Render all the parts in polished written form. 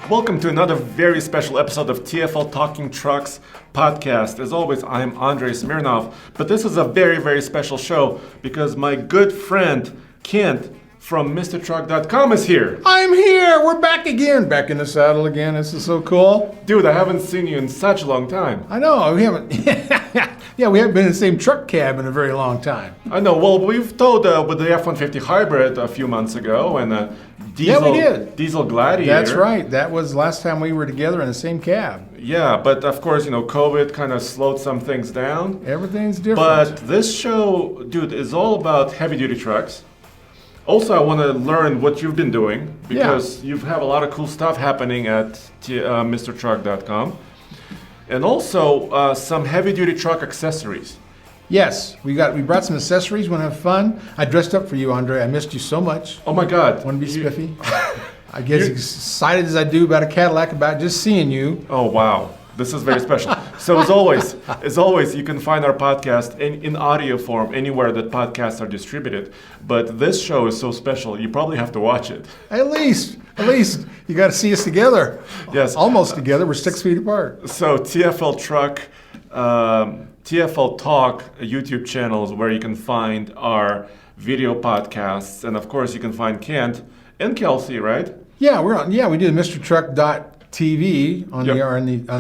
Welcome to another very special episode of TFL Talkin Trucks podcast. As always, I'm Andrei Smirnov, but this is a very, very special show because my good friend Kent from MrTruck.com is here. I'm here. We're back again. Back in the saddle again. This is so cool. Dude, I haven't seen you in such a long time. I know. We haven't. Yeah, we haven't been in the same truck cab in a very long time. I know. Well, we've towed with the F-150 hybrid a few months ago and diesel, Yeah, we did. Diesel Gladiator. That's right. That was last time we were together in the same cab. Yeah, but of course, COVID kind of slowed some things down. Everything's different. But this show, dude, is all about heavy-duty trucks. Also, I want to learn what you've been doing because you have a lot of cool stuff happening at MrTruck.com. And also some heavy-duty truck accessories. Yes, we brought some accessories. Want to have fun? I dressed up for you, Andre. I missed you so much. Oh my God! Want to be spiffy? I get as excited as I do about a Cadillac about just seeing you. Oh wow! This is very special. So as always, you can find our podcast in audio form anywhere that podcasts are distributed. But this show is so special, you probably have to watch it. At least, you got to see us together. Yes, almost together. We're 6 feet apart. So TFL Truck, TFL Talk YouTube channels where you can find our video podcasts, and of course you can find Kent and Kelsey, right? Yeah, we're on. Yeah, we do the MrTruck.tv on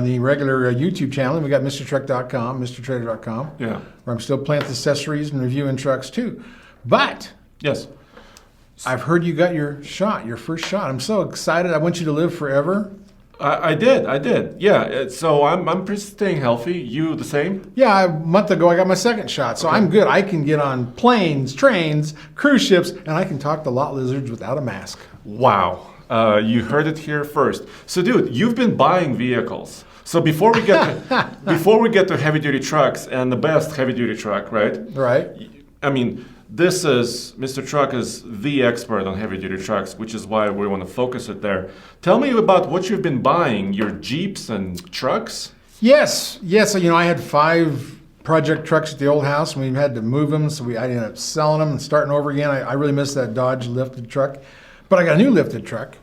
the regular YouTube channel, and we got MrTruck.com, MrTrader.com. Yeah, where I'm still playing with accessories and reviewing trucks too. But yes, I've heard you got your first shot. I'm so excited. I want you to live forever. I did. Yeah, so I'm staying healthy. You the same? Yeah, a month ago I got my second shot, so I'm good. I can get on planes, trains, cruise ships, and I can talk to lot lizards without a mask. Wow. You heard it here first. So, dude, you've been buying vehicles. So before we get to heavy-duty trucks and the best heavy-duty truck, right? Right. I mean, Mr. Truck is the expert on heavy-duty trucks, which is why we want to focus it there. Tell me about what you've been buying, your Jeeps and trucks. Yes. I had 5 project trucks at the old house, and we had to move them, so I ended up selling them and starting over again. I really miss that Dodge lifted truck. But I got a new lifted truck.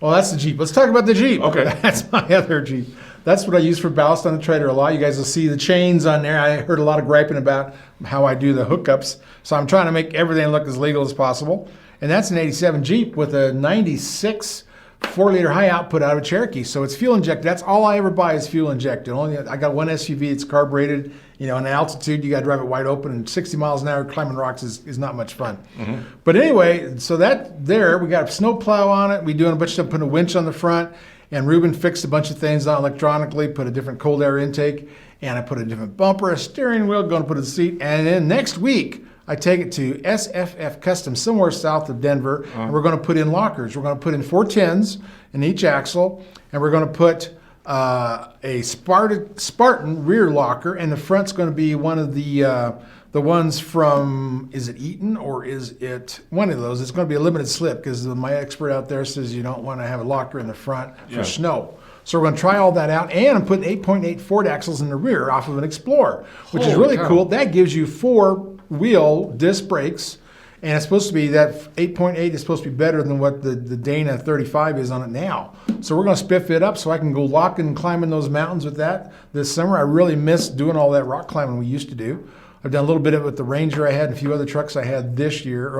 Well, that's the Jeep. Let's talk about the Jeep. Okay. That's my other Jeep. That's what I use for ballast on the trailer a lot. You guys will see the chains on there. I heard a lot of griping about how I do the hookups. So I'm trying to make everything look as legal as possible. And that's an 87 Jeep with a 96 4-liter high output out of Cherokee. So it's fuel injected. That's all I ever buy is fuel injected. I got one SUV. It's carbureted. In altitude, you got to drive it wide open, and 60 miles an hour climbing rocks is not much fun. Mm-hmm. But anyway, so we got a snow plow on it. We doing a bunch of stuff, putting a winch on the front, and Ruben fixed a bunch of things on electronically, put a different cold air intake, and I put a different bumper, a steering wheel, going to put a seat, and then next week, I take it to SFF Customs somewhere south of Denver, and we're going to put in lockers. We're going to put in 410s in each axle, and we're going to put a Spartan rear locker, and the front's going to be one of the ones from, is it Eaton or is it one of those? It's going to be a limited slip because my expert out there says you don't want to have a locker in the front for snow. So we're going to try all that out, and I'm putting 8.8 Ford axles in the rear off of an Explorer, which is really cool. That gives you 4-wheel disc brakes. And it's supposed to be that 8.8 is supposed to be better than what the Dana 35 is on it now. So we're going to spiff it up so I can go locking and climbing those mountains with that this summer. I really miss doing all that rock climbing we used to do. I've done a little bit of it with the Ranger I had and a few other trucks I had this year.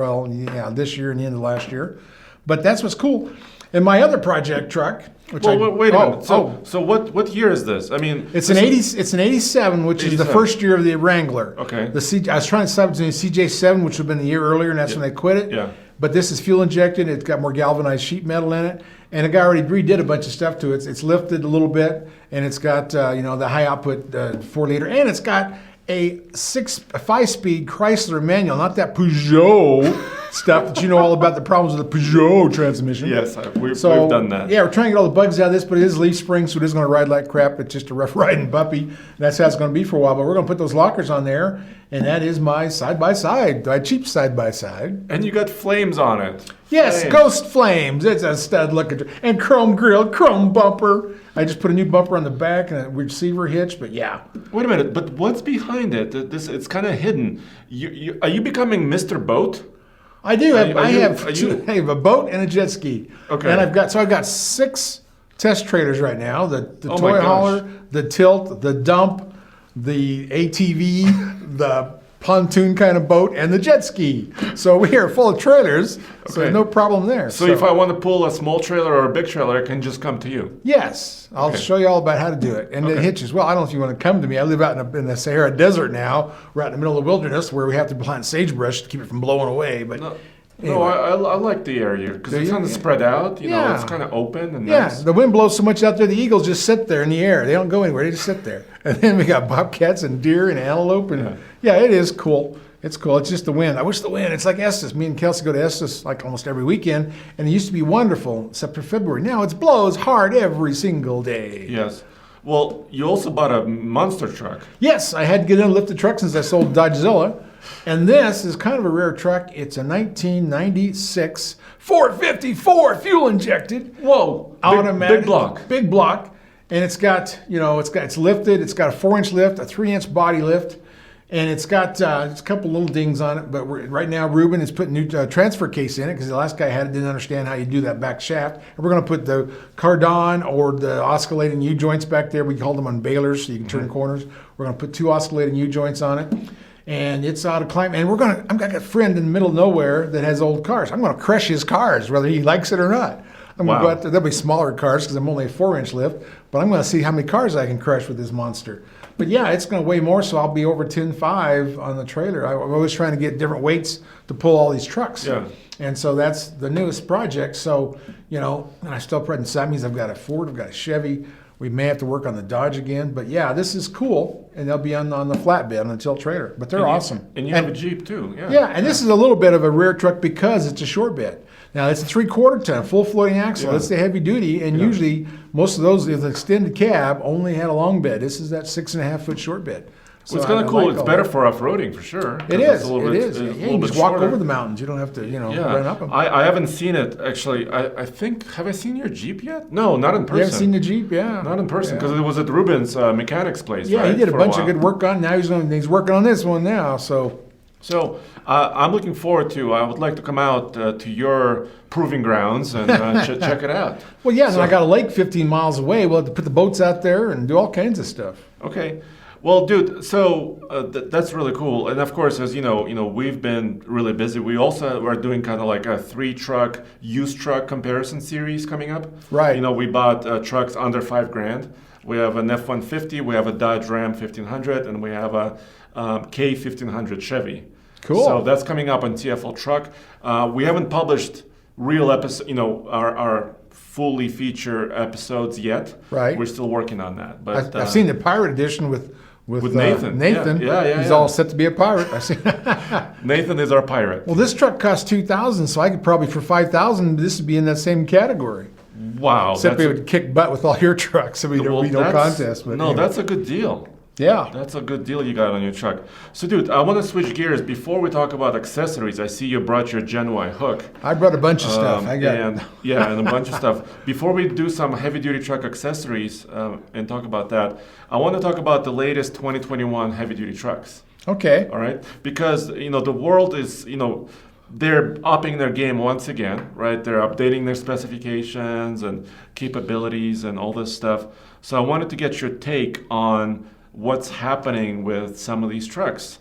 This year and the end of last year. But that's what's cool. And my other project truck, which wait a minute. So what year is this? I mean, it's an 87, which 87. Is the first year of the Wrangler. Okay. I was trying to substitute CJ7, which would have been the year earlier, and that's when they quit it. Yeah. But this is fuel injected. It's got more galvanized sheet metal in it, and a guy already redid a bunch of stuff to it. It's lifted a little bit, and it's got the high output 4-liter, and it's got a 5-speed Chrysler manual, not that Peugeot stuff that you know all about, the problems with the Peugeot transmission. Yes, we've done that. Yeah, we're trying to get all the bugs out of this, but it is leaf spring, so it is going to ride like crap. It's just a rough riding puppy. And that's how it's going to be for a while. But we're going to put those lockers on there, and that is my side-by-side, my cheap side-by-side. And you got flames on it. Yes, Ghost Flames. It's a stud looking. And chrome grill, chrome bumper. I just put a new bumper on the back and a receiver hitch, but yeah. Wait a minute, but what's behind it? It's kind of hidden. Are you becoming Mr. Boat? I do. I have a boat and a jet ski. Okay. And I've got 6 test trailers right now. The Oh my toy gosh. hauler, the tilt, the dump, the ATV, the pontoon kind of boat, and the jet ski. So we are full of trailers, so Okay. no problem there. So if I want to pull a small trailer or a big trailer, I can just come to you. Yes, I'll Okay. show you all about how to do it. And it Okay. hitches. Well, I don't know if you want to come to me. I live out in the Sahara Desert now. We're out in the middle of the wilderness where we have to plant sagebrush to keep it from blowing away. But No, anyway. I like the area because Do it's you? kind of spread out. You know, Yeah. it's kind of open and yeah, nice. the wind blows so much out there, the eagles just sit there in the air. They don't go anywhere. They just sit there. And then we got bobcats and deer and antelope. And yeah, it is cool. It's cool. It's just the wind. I wish the wind. It's like Estes. Me and Kelsey go to Estes like almost every weekend, and it used to be wonderful, except for February. Now it blows hard every single day. Yes. Well, you also bought a monster truck. Yes, I had to get in and lift the truck since I sold Dodgezilla. And this is kind of a rare truck. It's a 1996 454 fuel injected. Whoa! Automatic. Big block. Big block. And it's got, it's lifted. It's got a 4-inch lift, a 3-inch body lift. And it's got a couple little dings on it, but right now Ruben is putting new transfer case in it because the last guy had it, didn't understand how you do that back shaft. And we're going to put the cardon or the oscillating U-joints back there. We call them on balers so you can turn corners. We're going to put 2 oscillating U-joints on it. And it's out of climb. And I've got a friend in the middle of nowhere that has old cars. I'm going to crush his cars, whether he likes it or not. I'm going to go out there. There'll be smaller cars because I'm only a 4-inch lift, but I'm going to see how many cars I can crush with this monster. But yeah, it's going to weigh more, so I'll be over 10.5 on the trailer. I'm always trying to get different weights to pull all these trucks. Yeah. And so that's the newest project. So, and I still present. So that means I've got a Ford, I've got a Chevy. We may have to work on the Dodge again. But yeah, this is cool. And they'll be on the flatbed, on the tilt trailer. But they're awesome. And you have a Jeep too. Yeah. Yeah, and this is a little bit of a rare truck because it's a short bed. Now, it's a 3/4 ton, full floating axle. Yeah. It's the heavy duty, and usually most of those, if the extended cab, only had a long bed. This is that 6.5-foot short bed. So it's kind of cool. It's better for off-roading for sure. It is. It is. It's a You little just bit walk shorter. over the mountains. You don't have to, run up them. I haven't seen it actually. I think, have I seen your Jeep yet? No, not in person. You haven't seen the Jeep? Yeah. Not in person Yeah. because it was at Ruben's mechanics place. Yeah, right, he did a for bunch of while. good work on it. Now he's working on this one now. So I'm looking forward to. I would like to come out to your proving grounds and check it out. Well, yeah, and So- I got a lake 15 miles away. We'll have to put the boats out there and do all kinds of stuff. Okay. Well, dude, so that's really cool. And of course, as you know, we've been really busy. We also are doing kind of like a 3-truck used truck comparison series coming up. Right. We bought trucks under $5,000. We have an F-150, we have a Dodge Ram 1500, and we have a K1500 Chevy. Cool. So that's coming up on TFL Truck. We haven't published real episodes, our fully feature episodes yet. Right. We're still working on that. But I've seen the pirate edition with Nathan. Nathan. Yeah, He's yeah. all set to be a pirate. I see. Nathan is our pirate. Well, this truck costs $2,000, so I could probably for $5,000. This would be in that same category. Wow. Except we would kick butt with all your trucks, so we don't contest. But no, anyway. that's a good deal. Yeah. That's a good deal you got on your truck. So, dude, I want to switch gears. Before we talk about accessories, I see you brought your Gen Y hook. I brought a bunch of stuff. I got and a bunch of stuff. Before we do some heavy-duty truck accessories and talk about that, I want to talk about the latest 2021 heavy-duty trucks. Okay. All right, because the world is they're upping their game once again, right? They're updating their specifications and capabilities and all this stuff. So I wanted to get your take on what's happening with some of these trucks.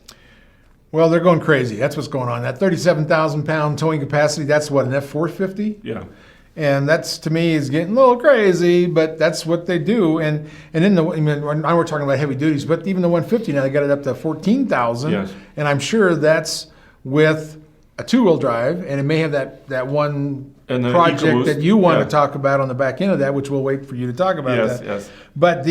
Well, they're going crazy. That's what's going on. That 37,000-pound towing capacity, that's what, an F450? Yeah. And that's, to me, is getting a little crazy, but that's what they do. And in now we're talking about heavy duties, but even the 150 now, they got it up to 14,000. Yes. And I'm sure that's with a 2-wheel drive, and it may have that one And the project EcoBoost, that you want yeah. to talk about on the back end of that, which we'll wait for you to talk about Yes, that. yes. But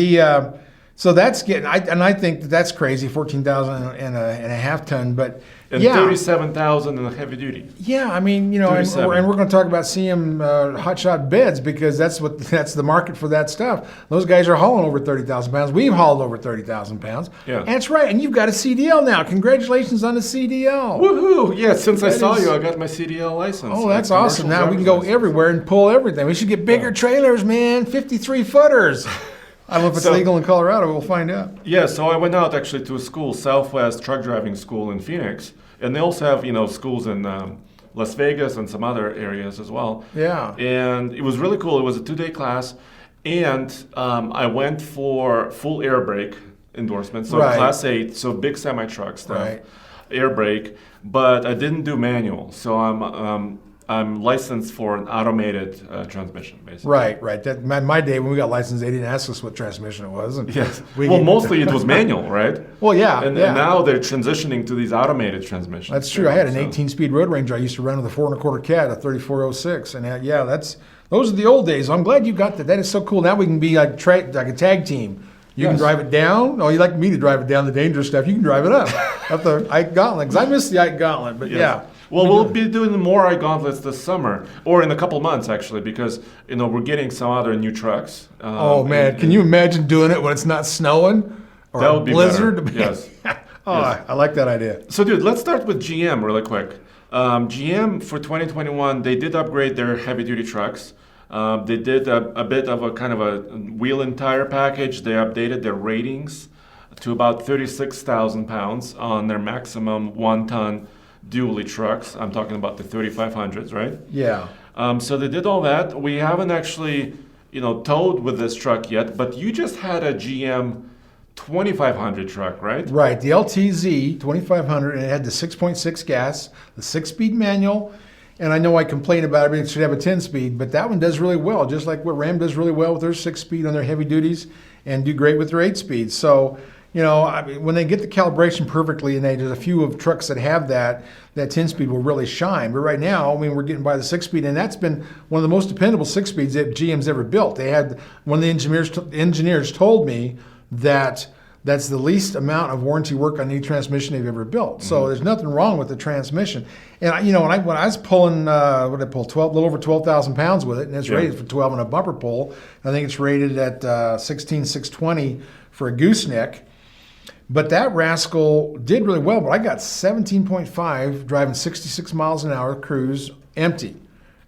so that's getting, I think that's crazy, 14,000 and a half ton. But And yeah, 37,000 in a heavy duty. yeah, I mean, and 37. we're going to talk about CM Hotshot beds because that's the market for that stuff. Those guys are hauling over 30,000 pounds. We've hauled over 30,000 pounds. Yeah. That's right. And you've got a CDL now. Congratulations on the CDL. Woohoo! Yeah, since I That saw is- you, I got my CDL license. Oh, that's Commercial awesome. Now we can driver's go license. everywhere and pull everything. We should get bigger trailers, man. 53-footers. I don't know if it's So- legal in Colorado. We'll find out. Yeah, so I went out actually to a school, Southwest Truck Driving School in Phoenix, and they also have schools in Las Vegas and some other areas as well. Yeah. And it was really cool. It was a 2-day class, And I went for full air brake endorsement, so Right. Class 8, so big semi-truck stuff, Right. air brake, but I didn't do manual, so I'm licensed for an automated transmission, basically. Right. That my day when we got licensed, they didn't ask us what transmission it was. And Yes. we- Well, mostly it was manual, right? Well, yeah, And now they're transitioning to these automated transmissions. That's true. I had an So- 18-speed Road Ranger I used to run with a 4 1/4 cat, a 3406, and those are the old days. I'm glad you got that. That is so cool. Now we can be like a tag team. You can Yes. drive it down. Oh, you like me to drive it down the dangerous stuff. You can drive it up the Ike Gauntlet. Because I miss the Ike Gauntlet, but Yes. yeah. Well, we'll be doing more eye gauntlets this summer, or in a couple months actually, because we're getting some other new trucks. Oh man, can you imagine doing it when it's not snowing or That a would be blizzard? better. Yes. Oh, Yes. I like that idea. So, dude, let's start with GM really quick. GM for 2021, they did upgrade their heavy-duty trucks. They did a bit of a kind of a wheel and tire package. They updated their ratings to about 36,000 pounds on their maximum 1-ton dually trucks. I'm talking about the 3500s, right? Yeah. So they did all that. We haven't actually, towed with this truck yet, but you just had a GM 2500 truck, right? Right, the LTZ 2500, and it had the 6.6 gas, the 6-speed manual, and I know I complain about everything should have a 10-speed, but that one does really well, just like what Ram does really well with their 6-speed on their heavy duties, and do great with their 8-speed. So, when they get the calibration perfectly, and there's a few of trucks that have that 10-speed will really shine. But right now, we're getting by the 6-speed, and that's been one of the most dependable 6-speeds that GM's ever built. They had one of the engineers told me that that's the least amount of warranty work on any transmission they've ever built. So there's nothing wrong with the transmission. And when I was pulling, what did I pull? A little over 12,000 pounds with it, and it's rated for 12 on a bumper pull. I think it's rated at 16,620 for a gooseneck. But that rascal did really well. But I got 17.5 driving 66 miles an hour cruise empty.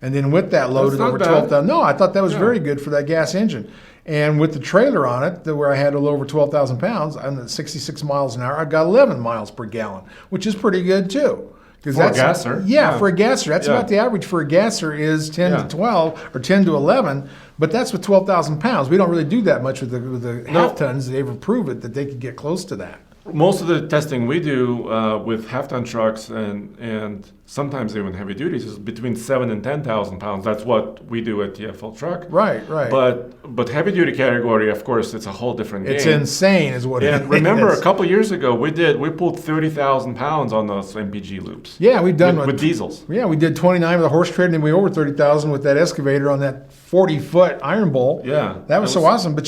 And then with that loaded not over bad. 12,000. No, I thought that was very good for that gas engine. And with the trailer on it, where I had a little over 12,000 pounds, on the 66 miles an hour, I got 11 miles per gallon, which is pretty good too. For a gasser? Yeah, for a gasser. That's Yeah. about the average for a gasser is 10 Yeah. to 12 or 10 to 11, but that's with 12,000 pounds. We don't really do that much with the half tons. They've approved it that they could get close to that. Most of the testing we do with half-ton trucks and sometimes even heavy duties is between 7 and 10,000 pounds. That's what we do at TFL Truck. Right. But heavy duty category, of course, it's a whole different game. It's insane, is what it is. And remember, a couple years ago, we pulled 30,000 pounds on those MPG loops. Yeah, we've done with diesels. Yeah, we did 29 with a horse trade, and then we over 30,000 with that excavator on that 40-foot iron bowl. Yeah, that was so awesome. But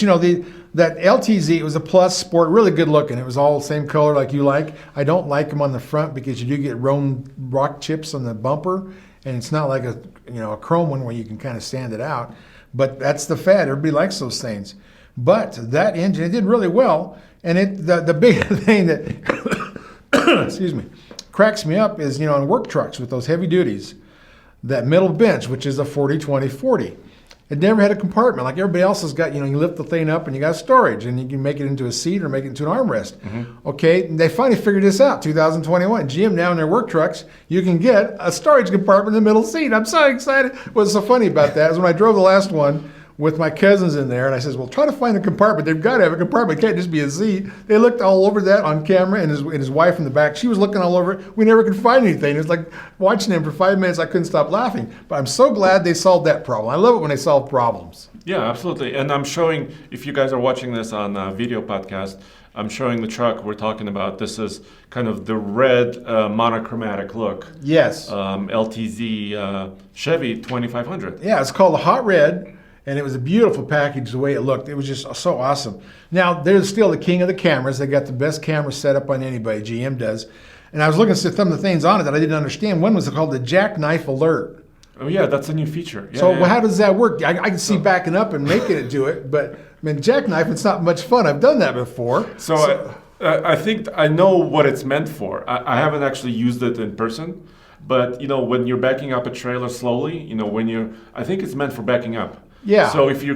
that LTZ, it was a Plus Sport, really good looking. It was all the same color like you like. I don't like them on the front because you do get rock chips on the bumper, and it's not like a chrome one where you can kind of stand it out. But that's the fad. Everybody likes those things. But that engine, it did really well. And the big thing that excuse me, cracks me up is, on work trucks with those heavy duties, that middle bench, which is a 40-20-40. It never had a compartment like everybody else has got. You lift the thing up and you got storage, and you can make it into a seat or make it into an armrest. Okay, they finally figured this out, 2021. GM now in their work trucks, you can get a storage compartment in the middle seat. I'm so excited. What's so funny about that is when I drove the last one with my cousins in there, and I says, well, try to find a compartment. They've got to have a compartment. It can't just be a seat. They looked all over that on camera, and his wife in the back, she was looking all over it. We never could find anything. It was like watching them for 5 minutes. I couldn't stop laughing. But I'm so glad they solved that problem. I love it when they solve problems. Yeah, absolutely. And I'm showing, if you guys are watching this on a video podcast, I'm showing the truck we're talking about. This is kind of the red monochromatic look. Yes. LTZ Chevy 2500. Yeah, it's called the Hot Red. And it was a beautiful package the way it looked. It was just so awesome. Now, they're still the king of the cameras. They got the best camera setup on anybody, GM does. And I was looking at some of the things on it that I didn't understand. One was called the jackknife alert. Oh, yeah, that's a new feature. Yeah, So how does that work? I can see backing up and making it do it, but jackknife, it's not much fun. I've done that before. So I think I know what it's meant for. I haven't actually used it in person, but when you're backing up a trailer slowly, I think it's meant for backing up. Yeah. So if you're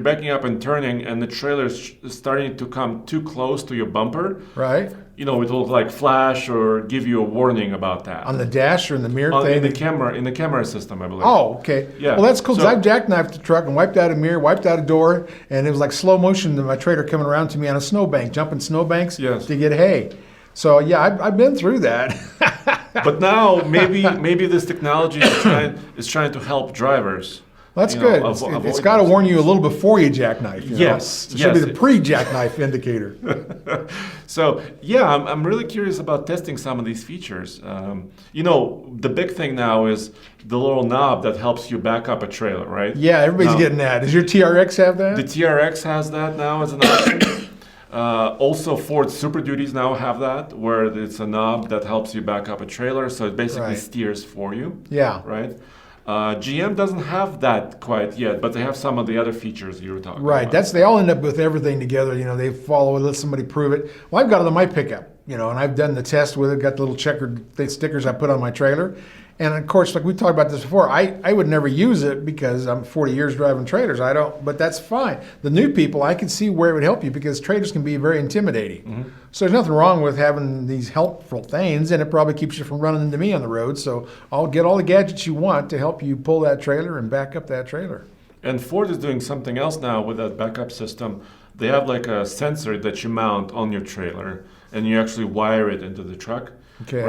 backing up and turning, and the trailer is starting to come too close to your bumper, Right. it will like flash or give you a warning about that. On the dash or in the mirror thing? In the camera system, I believe. Oh, okay. Yeah. Well, that's cool. So- I've jackknifed the truck and wiped out a mirror, wiped out a door, and it was like slow motion to my trailer coming around to me on a snowbank, jumping snowbanks Yes. to get hay. So yeah, I've been through that. But now maybe this technology is trying to help drivers. That's you know, good. avoid It's got to this. warn you a little before you jackknife. Yes, It should be yes. the pre-jackknife indicator. So yeah, I'm really curious about testing some of these features. The big thing now is the little knob that helps you back up a trailer, right? Yeah, everybody's Now, getting that. Does your TRX have that? The TRX has that now as an option. Also, Ford Super Duties now have that, where it's a knob that helps you back up a trailer, so it basically Right. steers for you. Yeah. Right. GM doesn't have that quite yet, but they have some of the other features you were talking Right. about. They all end up with everything together. They follow it, let somebody prove it. Well, I've got it on my pickup, and I've done the test with it, got the little checkered stickers I put on my trailer. And of course, like we talked about this before, I would never use it because I'm 40 years driving trailers. I don't, but that's fine. The new people, I can see where it would help you because trailers can be very intimidating. Mm-hmm. So there's nothing wrong with having these helpful things, and it probably keeps you from running into me on the road. So I'll get all the gadgets you want to help you pull that trailer and back up that trailer. And Ford is doing something else now with that backup system. They have like a sensor that you mount on your trailer, and you actually wire it into the truck. Okay.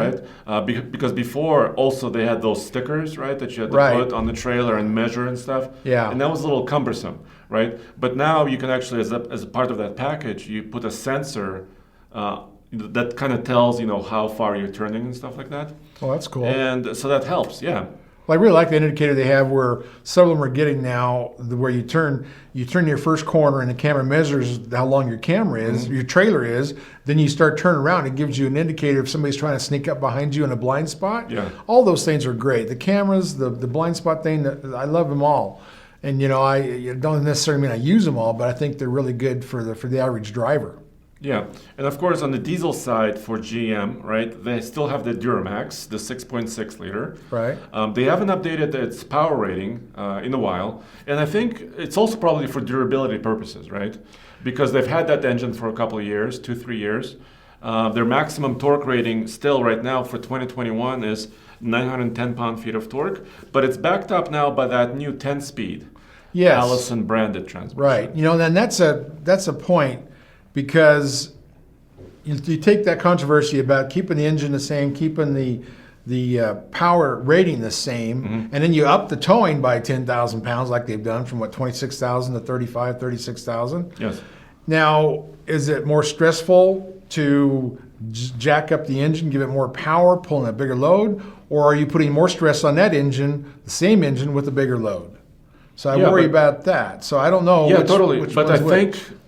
Right? Because before also they had those stickers, right, that you had to Right. put on the trailer and measure and stuff. Yeah. And that was a little cumbersome, right? But now you can actually, as a part of that package, you put a sensor that kind of tells how far you're turning and stuff like that. Well, that's cool. And so that helps, yeah. Well, I really like the indicator they have where some of them are getting now, where you turn your first corner and the camera measures how long your camera is, your trailer is. Then you start turning around, it gives you an indicator if somebody's trying to sneak up behind you in a blind spot. Yeah. All those things are great. The cameras, the blind spot thing, I love them all. And I don't necessarily mean I use them all, but I think they're really good for the average driver. Yeah, and of course on the diesel side for GM, right, they still have the Duramax, the 6.6 liter. Right. They haven't updated its power rating in a while, and I think it's also probably for durability purposes, right? Because they've had that engine for a couple of years, 2-3 years. Their maximum torque rating still right now for 2021 is 910 pound-feet of torque, but it's backed up now by that new 10-speed Yes. Allison branded transmission. Right. Then that's a point. Because you take that controversy about keeping the engine the same, keeping the power rating the same, and then you up the towing by 10,000 pounds like they've done from 26,000 to 35, 36,000. Yes. Now, is it more stressful to jack up the engine, give it more power, pulling a bigger load, or are you putting more stress on that engine, the same engine with a bigger load? So I worry about that. So I don't know. Yeah, totally. But I one's which. think,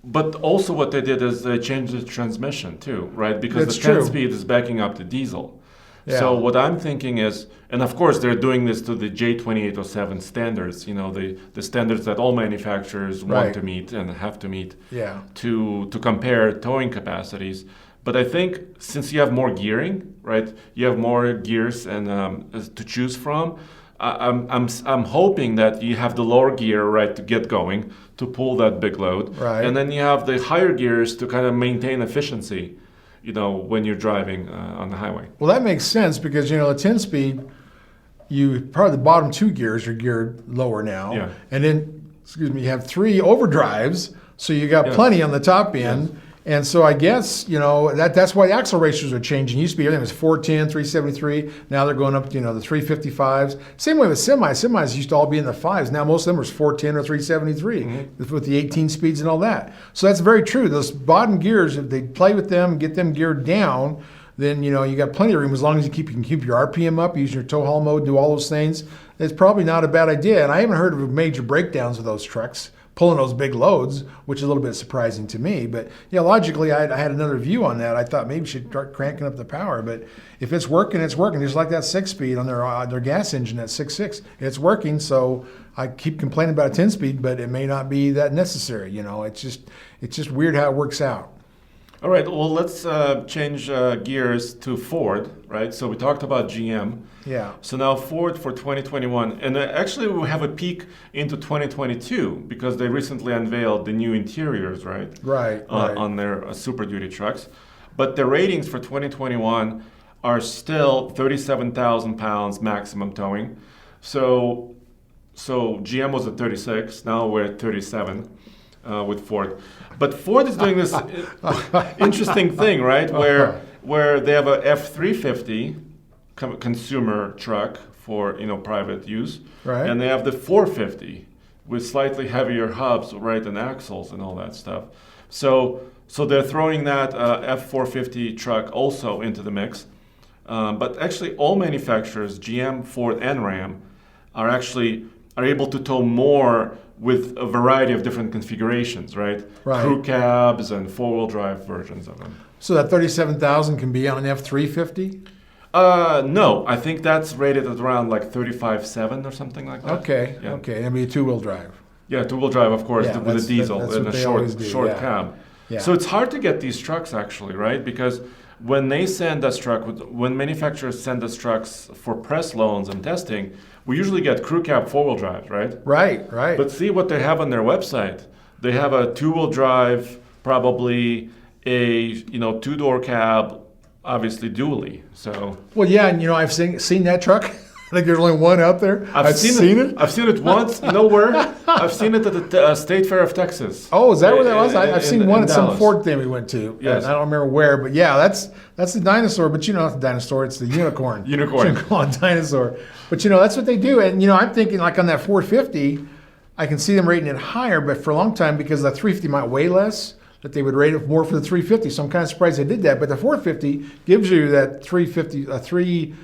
but also what they did is they changed the transmission too, right? Because That's the true. 10-speed is backing up the diesel. Yeah. So what I'm thinking is, and of course they're doing this to the J2807 standards, the standards that all manufacturers want Right. to meet and have to meet Yeah. to compare towing capacities. But I think since you have more gearing, right, you have more gears and to choose from. I'm hoping that you have the lower gear, right, to get going, to pull that big load. Right. And then you have the higher gears to kind of maintain efficiency, when you're driving on the highway. Well, that makes sense because, the 10-speed, probably the bottom two gears are geared lower now. Yeah. And then, you have 3 overdrives, so you got Yes. plenty on the top end. And so I guess, that's why the axle ratios are changing. It used to be everything was 410, 373. Now they're going up to, the 355s. Same way with semis. Semis used to all be in the 5s. Now most of them are 410 or 373 with the 18 speeds and all that. So that's very true. Those bottom gears, if they play with them, get them geared down, then, you got plenty of room as long as you can keep your RPM up, use your tow haul mode, do all those things. It's probably not a bad idea. And I haven't heard of major breakdowns of those trucks pulling those big loads, which is a little bit surprising to me. But logically, I had another view on that. I thought maybe we should start cranking up the power. But if it's working, it's working. Just like that 6-speed on their gas engine, that 6.6. It's working. So I keep complaining about a 10-speed, but it may not be that necessary. It's just weird how it works out. All right, well, let's change gears to Ford, right? So we talked about GM. Yeah. So now Ford for 2021. And actually, we have a peek into 2022 because they recently unveiled the new interiors, right? Right. On their Super Duty trucks. But the ratings for 2021 are still 37,000 pounds maximum towing. So GM was at 36, now we're at 37 with Ford. But Ford is doing this interesting thing, right? Where they have a F350 consumer truck for private use, Right. and they have the 450 with slightly heavier hubs, right, and axles and all that stuff. So they're throwing that F450 truck also into the mix. But actually, all manufacturers, GM, Ford, and Ram, are able to tow more with a variety of different configurations, right? Crew cabs and four-wheel drive versions of them. So that 37,000 can be on an F350? No, I think that's rated at around like 35.7 or something like that. Okay, Yeah. okay. That'd be a two-wheel drive. Yeah, two-wheel drive, of course, Yeah, with a diesel that's and what a they always do, short yeah. cab. Yeah. So it's hard to get these trucks actually, right? Because when they send us when manufacturers send us trucks for press loans and testing, we usually get crew cab four-wheel drives, right? Right. But see what they have on their website. They have a two-wheel drive, probably a two-door cab, obviously dually. So Well, yeah, and I've seen that truck. I think there's only one out there. I've seen it. I've seen it once. You know where? I've seen it at the State Fair of Texas. Oh, is that where that was? I've seen one at some Dallas. Ford thing we went to. Yes. I don't remember where, but yeah, that's the dinosaur. But not the dinosaur, it's the unicorn. Unicorn. Shouldn't call it dinosaur. But that's what they do. And I'm thinking like on that 450, I can see them rating it higher, but for a long time because the 350 might weigh less, that they would rate it more for the 350. So I'm kind of surprised they did that. But the 450 gives you that 350,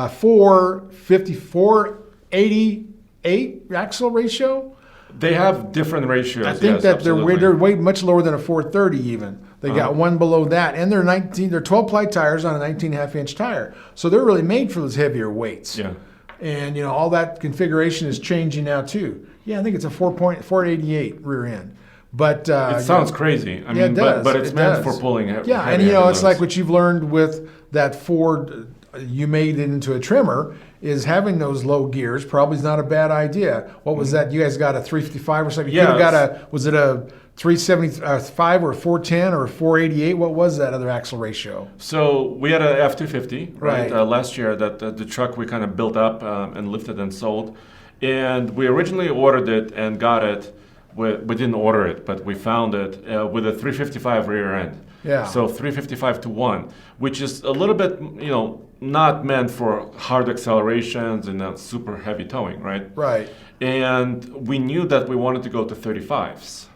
488 axle ratio. They have different ratios. I think that they're way much lower than a 430 even. They got one below that, and they're 12 ply tires on a 19.5 inch tire. So they're really made for those heavier weights. Yeah. And all that configuration is changing now too. Yeah, I think it's a 488 rear end. But it sounds crazy. I mean, it does. but it's meant for pulling. Yeah, and it's like what you've learned with that Ford. You made it into a trimmer. Is having those low gears probably is not a bad idea. What was that? You guys got a 355 or something? You could have got was it a 375 or a 410 or a 488? What was that other axle ratio? So we had a F250 Right. Last year. That the truck we kind of built up and lifted and sold, and we originally ordered it and got it. We didn't order it, but we found it with a 355 rear end. Yeah. So 355 to 1, which is a little bit, not meant for hard accelerations and super heavy towing, right? Right. And we knew that we wanted to go to 35s,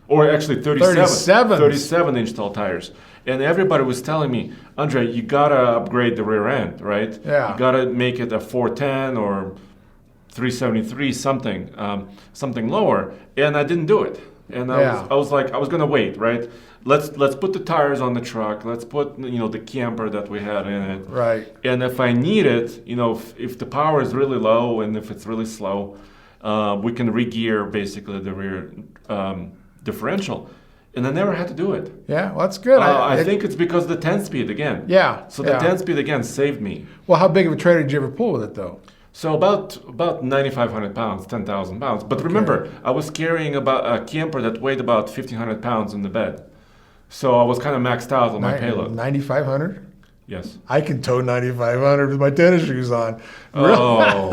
or actually 37 inch tall tires. And everybody was telling me, Andre, you gotta upgrade the rear end, right? Yeah. You gotta make it a 410 or 373, something lower. And I didn't do it. And I was like, I was gonna wait, right? Let's put the tires on the truck. Let's put the camper that we had in it. Right. And if I need it, if the power is really low and if it's really slow, we can re-gear basically the rear differential. And I never had to do it. Yeah, well, that's good. I think it's because the 10-speed again. Yeah. So the 10-speed again saved me. Well, how big of a trailer did you ever pull with it though? So about 9,500 pounds, 10,000 pounds. But remember, I was carrying about a camper that weighed about 1,500 pounds in the bed. So I was kind of maxed out on my payload. 9,500? Yes. I can tow 9,500 with my tennis shoes on. Oh.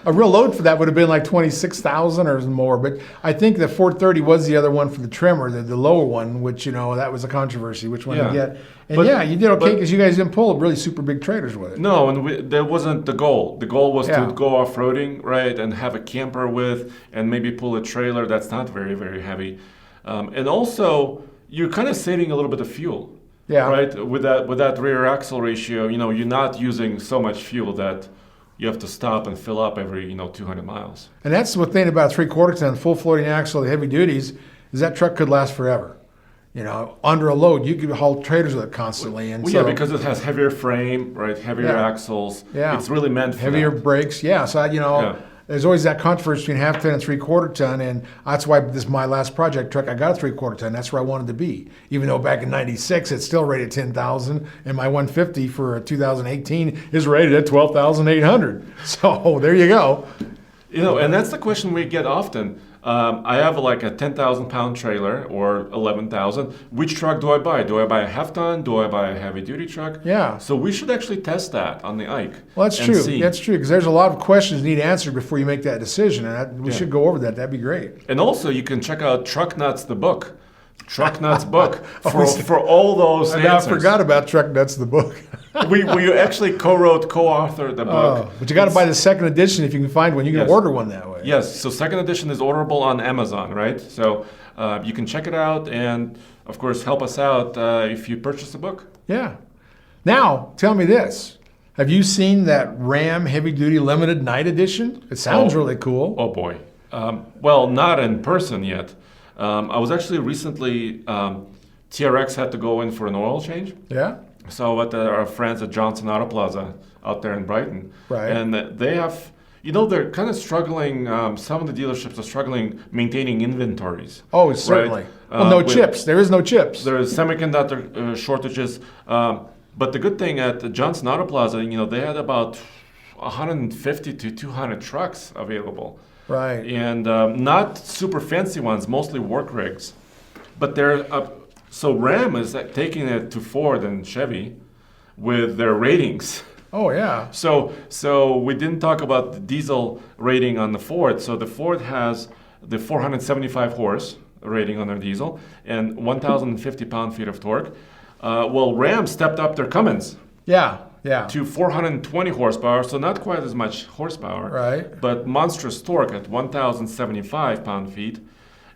A real load for that would have been like 26,000 or more. But I think the 430 was the other one for the trimmer, the lower one, which, that was a controversy, which one to get. And you did okay because you guys didn't pull really super big trailers with it. No, and that wasn't the goal. The goal was to go off-roading, right, and have a camper with and maybe pull a trailer that's not very, very heavy. And also, you're kind of saving a little bit of fuel. Yeah. Right? With that rear axle ratio, you're not using so much fuel that you have to stop and fill up every 200 miles. And that's the thing about 3/4 ton full floating axle, the heavy duties, is that truck could last forever. Under a load, you could haul trailers with it constantly. And yeah, because it has heavier frame, right? Heavier axles. Yeah. It's really meant for heavier that. brakes. Yeah. So there's always that controversy between half ton and 3/4 ton, and that's why this is my last project truck. I got a 3/4 ton. That's where I wanted to be. Even though back in '96 it's still rated 10,000, and my 150 for 2018 is rated at 12,800. So there you go. And that's the question we get often. I have like a 10,000 pound trailer or 11,000. Which truck do I buy? Do I buy a half ton? Do I buy a heavy duty truck? Yeah. So we should actually test that on the Ike. Well, that's true. That's true, because there's a lot of questions you need answered before you make that decision, and we should go over that. That'd be great. And also, you can check out Truck Nuts, the book. Truck Nuts book for all those answers. I forgot about Truck Nuts, the book. we actually co-authored the book. But you got to buy the second edition if you can find one. You can order one that way. Yes, so second edition is orderable on Amazon, right? So you can check it out and, of course, help us out if you purchase the book. Yeah. Now, tell me this. Have you seen that Ram Heavy Duty Limited Night Edition? It sounds really cool. Oh, boy. Well, not in person yet. I was actually recently, TRX had to go in for an oil change. Yeah. So at our friends at Johnson Auto Plaza out there in Brighton. Right. And they have, they're kind of struggling, some of the dealerships are struggling maintaining inventories. Oh, certainly. Right? Well, chips. There is no chips. There is semiconductor shortages. But the good thing at the Johnson Auto Plaza, they had about 150 to 200 trucks available. Right. And not super fancy ones, mostly work rigs. But they're so Ram is taking it to Ford and Chevy with their ratings. Oh, yeah. So we didn't talk about the diesel rating on the Ford. So the Ford has the 475 horse rating on their diesel and 1,050 pound-feet of torque. Well, Ram stepped up their Cummins. Yeah. To 420 horsepower, so not quite as much horsepower. Right. But monstrous torque at 1,075 pound-feet.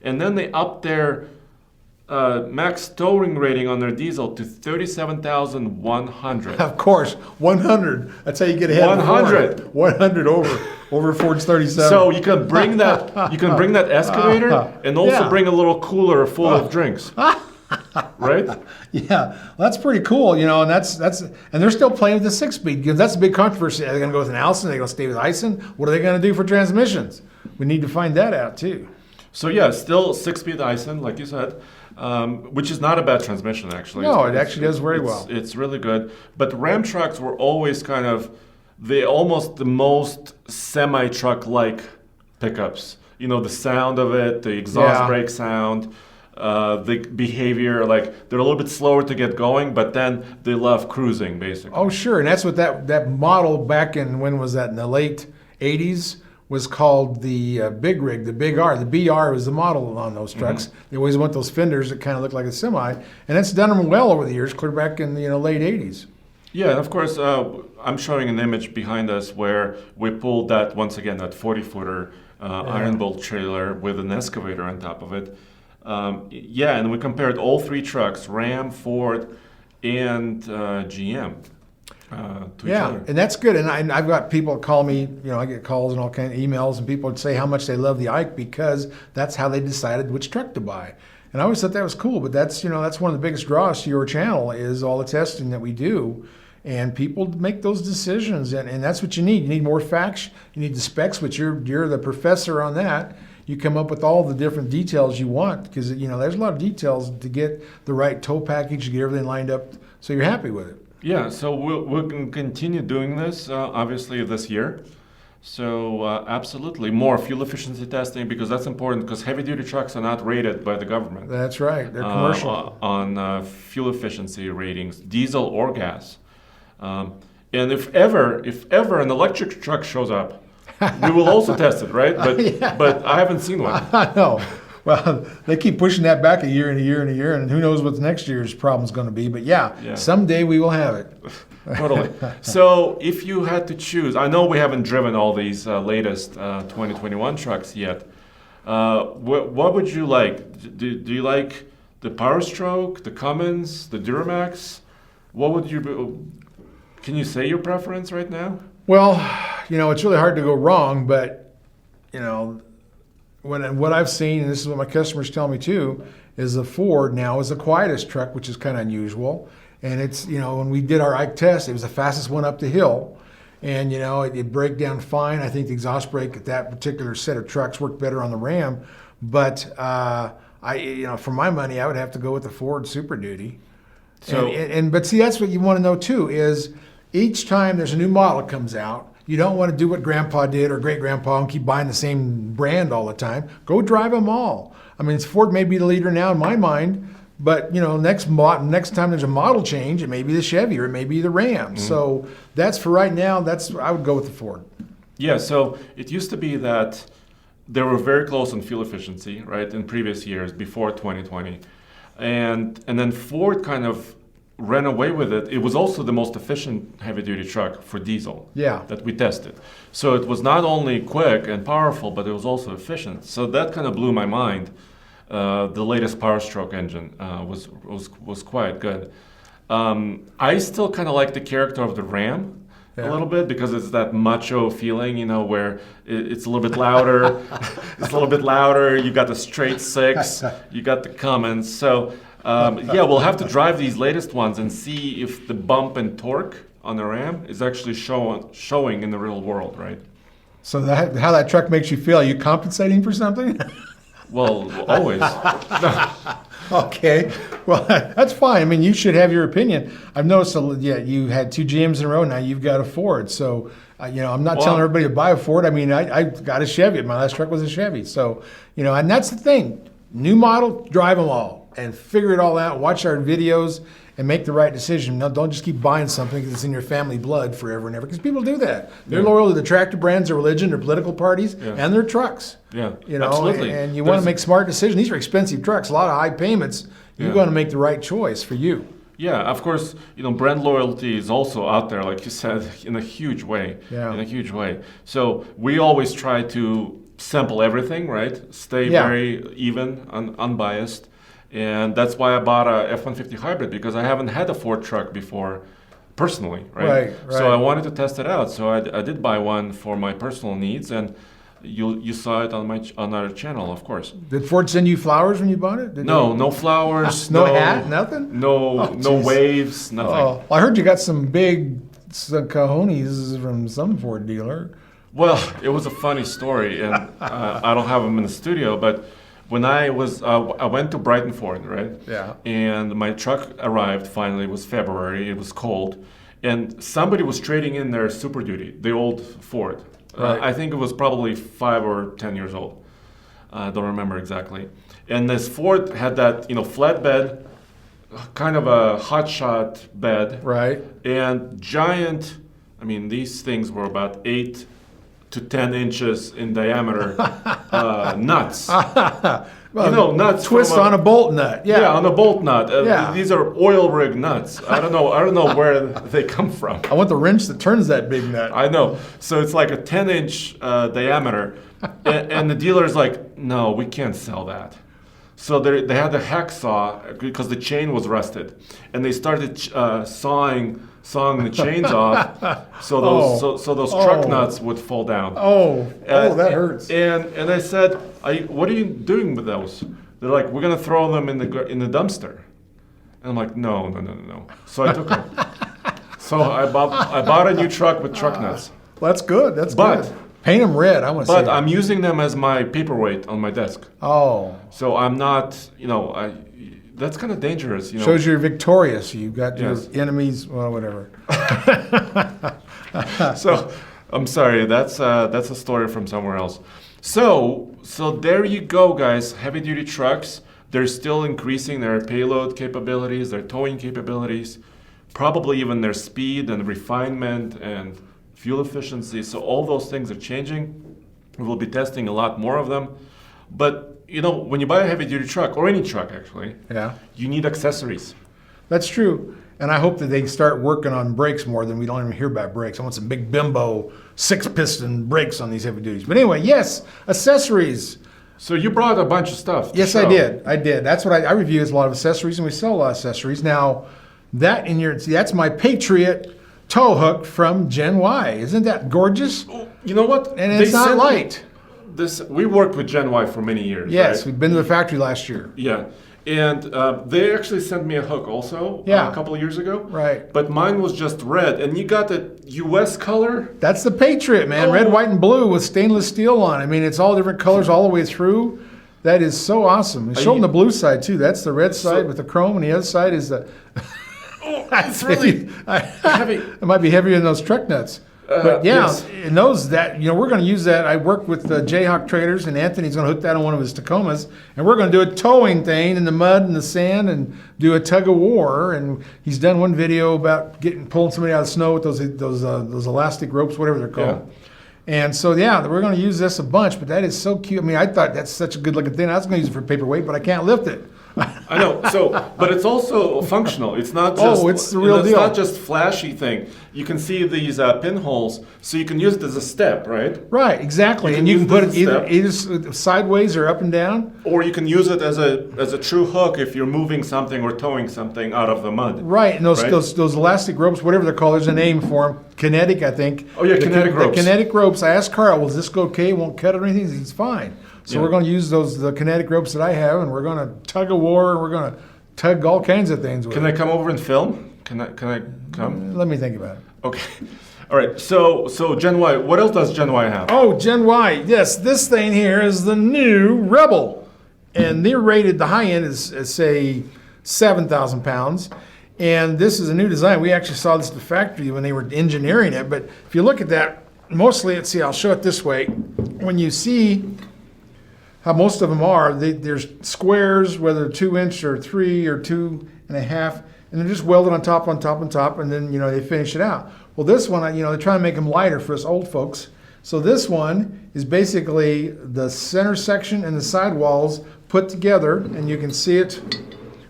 And then they upped their max towing rating on their diesel to 37,100. Of course, 100. That's how you get ahead. 100. 100 over Ford's 37. So you can bring that. You can bring that excavator and also bring a little cooler full of drinks. Right? Yeah, that's pretty cool, and that's and they're still playing with the 6-speed because that's a big controversy. Are they going to go with an Allison? Are they going to stay with Ison? What are they going to do for transmissions? We need to find that out too. So yeah, still 6-speed Ison, like you said, which is not a bad transmission actually. No, it actually does very well. It's really good. But Ram trucks were always kind of almost the most semi-truck-like pickups. The sound of it, the exhaust brake sound. The behavior, like they're a little bit slower to get going, but then they love cruising, basically. Oh, sure. And that's what that model back in, when was that, in the late 80s, was called the Big Rig, the Big R. The BR was the model on those trucks. Mm-hmm. They always want those fenders that kind of look like a semi. And that's done them well over the years, clear back in the late 80s. Yeah, and of course, I'm showing an image behind us where we pulled that, once again, that 40-footer iron bolt trailer with an excavator on top of it. And we compared all three trucks, Ram, Ford, and GM, to each other. And that's good. And I've got people call me, I get calls and all kinds of emails, and people would say how much they love the Ike because that's how they decided which truck to buy. And I always thought that was cool, but that's one of the biggest draws to your channel is all the testing that we do. And people make those decisions, and that's what you need. You need more facts. You need the specs, which you're the professor on that. You come up with all the different details you want because, there's a lot of details to get the right tow package, to get everything lined up so you're happy with it. Yeah, so we'll continue doing this, obviously, this year. So absolutely, more fuel efficiency testing because that's important because heavy-duty trucks are not rated by the government. That's right. They're commercial. On fuel efficiency ratings, diesel or gas. And if ever an electric truck shows up, we will also test it, right? But I haven't seen one. I know. Well, they keep pushing that back a year and a year and a year, and who knows what next year's problem is going to be. But someday we will have it. Totally. So if you had to choose, I know we haven't driven all these latest 2021 trucks yet. What would you like? Do you like the Power Stroke, the Cummins, the Duramax? What would you be? Can you say your preference right now? Well, it's really hard to go wrong, but, what I've seen, and this is what my customers tell me too, is the Ford now is the quietest truck, which is kind of unusual. And it's, when we did our Ike test, it was the fastest one up the hill. and it break down fine. I think the exhaust brake at that particular set of trucks worked better on the Ram, but for my money, I would have to go with the Ford Super Duty. So, But see, that's what you want to know too, is each time there's a new model that comes out, you don't want to do what Grandpa did or great grandpa and keep buying the same brand all the time. Go drive them all. I mean, Ford may be the leader now in my mind, but next time there's a model change, it may be the Chevy or it may be the Ram. Mm-hmm. So that's for right now. I would go with the Ford. Yeah. So it used to be that they were very close on fuel efficiency, right, in previous years before 2020, and then Ford kind of ran away with it. It was also the most efficient heavy-duty truck for diesel that we tested. So it was not only quick and powerful, but it was also efficient. So that kind of blew my mind. The latest Power Stroke engine was quite good. I still kind of like the character of the Ram a little bit because it's that macho feeling, where it's a little bit louder. It's a little bit louder. You got the straight six. You got the Cummins. So. We'll have to drive these latest ones and see if the bump and torque on the Ram is actually showing in the real world, right? So how that truck makes you feel? Are you compensating for something? Well, always. Okay. Well, that's fine. I mean, you should have your opinion. I've noticed, you had 2 GMs in a row. Now you've got a Ford. So, I'm not telling everybody to buy a Ford. I mean, I got a Chevy. My last truck was a Chevy. So, and that's the thing. New model, drive them all. And figure it all out, watch our videos, and make the right decision. No, don't just keep buying something because it's in your family blood forever and ever, because people do that. They're loyal to the tractor brands, their religion, their political parties, and their trucks. Yeah, absolutely. And you want to make smart decisions. These are expensive trucks, a lot of high payments. You want to make the right choice for you. Yeah, of course, brand loyalty is also out there, like you said, in a huge way. Yeah. In a huge way. So we always try to sample everything, right? Stay very even, unbiased. And that's why I bought a F-150 hybrid, because I haven't had a Ford truck before personally, right? So I wanted to test it out. So I did buy one for my personal needs, and you saw it on our channel, of course. Did Ford send you flowers when you bought it? No flowers. No hat, nothing? No waves, nothing. Oh, I heard you got some cojones from some Ford dealer. Well, it was a funny story, and I don't have them in the studio, but when I went to Brighton Ford, right? Yeah. And my truck arrived finally. It was February. It was cold. And somebody was trading in their Super Duty, the old Ford. Right. I think it was probably 5 or 10 years old. I don't remember exactly. And this Ford had that, flatbed, kind of a hotshot bed. Right. And giant, these things were about 8 to 10 inches in diameter nuts. Nuts. Twist on a bolt nut. Yeah, on a bolt nut. These are oil rig nuts. I don't know where they come from. I want the wrench that turns that big nut. I know. So it's like a 10-inch diameter. and the dealer's like, no, we can't sell that. So they had a hacksaw because the chain was rusted. And they started sawing the chains off, so those truck nuts would fall down. That hurts. And I said, what are you doing with those? They're like, we're gonna throw them in the dumpster. And I'm like, no. So I took them. So I bought a new truck with truck nuts. Well, that's good. That's good. Paint them red. I want to see. But I'm using them as my paperweight on my desk. Oh. So I'm not, that's kind of dangerous, Shows you're victorious. You've got your enemies, well, whatever. So, I'm sorry, that's a story from somewhere else. So there you go, guys. Heavy-duty trucks, they're still increasing their payload capabilities, their towing capabilities, probably even their speed and refinement and fuel efficiency. So all those things are changing. We will be testing a lot more of them. But when you buy a heavy-duty truck, or any truck actually, you need accessories. That's true. And I hope that they start working on brakes more than we don't even hear about brakes. I want some big bimbo 6-piston brakes on these heavy duties. But anyway, yes, accessories. So you brought a bunch of stuff. Yes, I did. That's what I review is a lot of accessories, and we sell a lot of accessories. Now, that's my Patriot tow hook from Gen Y. Isn't that gorgeous? You know what? And it's not light. We worked with Gen Y for many years. Yes, right? we've been to the factory last year. Yeah, And they actually sent me a hook also Yeah. a couple of years ago. Right. But mine was just red. And you got the US color? That's the Patriot, man. Oh. Red, white, and blue with stainless steel on it. I mean, it's all different colors all the way through. That is so awesome. Show them the blue side, too. That's the red side with the chrome, and the other side is the... It's really heavy. It might be heavier than those truck nuts. But yeah, yes. and those that we're going to use that. I work with Jayhawk Traders, and Anthony's going to hook that on one of his Tacomas, and we're going to do a towing thing in the mud and the sand, and do a tug of war. And he's done one video about pulling somebody out of the snow with those elastic ropes, whatever they're called. Yeah. And so we're going to use this a bunch. But that is so cute. I mean, I thought that's such a good looking thing. I was going to use it for paperweight, but I can't lift it. I know. So, but it's also functional. It's not just. It's the real deal. It's not just flashy thing. You can see these pinholes, so you can use it as a step, right? Right, exactly. And you can put it either sideways or up and down. Or you can use it as a true hook if you're moving something or towing something out of the mud. Right, and those elastic ropes, whatever they're called, there's a name for them. Kinetic, I think. Oh yeah, kinetic ropes. The kinetic ropes. I asked Carl, "Will this go okay? It won't cut or anything?" He's fine. So we're going to use the kinetic ropes that I have, and we're going to tug a war, and we're going to tug all kinds of things with Can it. I come over and film? Can I come? Let me think about it. Okay. All right. So Gen Y. What else does Gen Y have? Oh, Gen Y. Yes, this thing here is the new Rebel, and they're rated. The high end is say 7,000 pounds. And this is a new design. We actually saw this at the factory when they were engineering it. But if you look at that, mostly, I'll show it this way. When you see how most of them are, there's squares, whether 2-inch or 3 or 2.5, and they're just welded on top, and then they finish it out. Well, this one, they're trying to make them lighter for us old folks. So this one is basically the center section and the side walls put together, and you can see it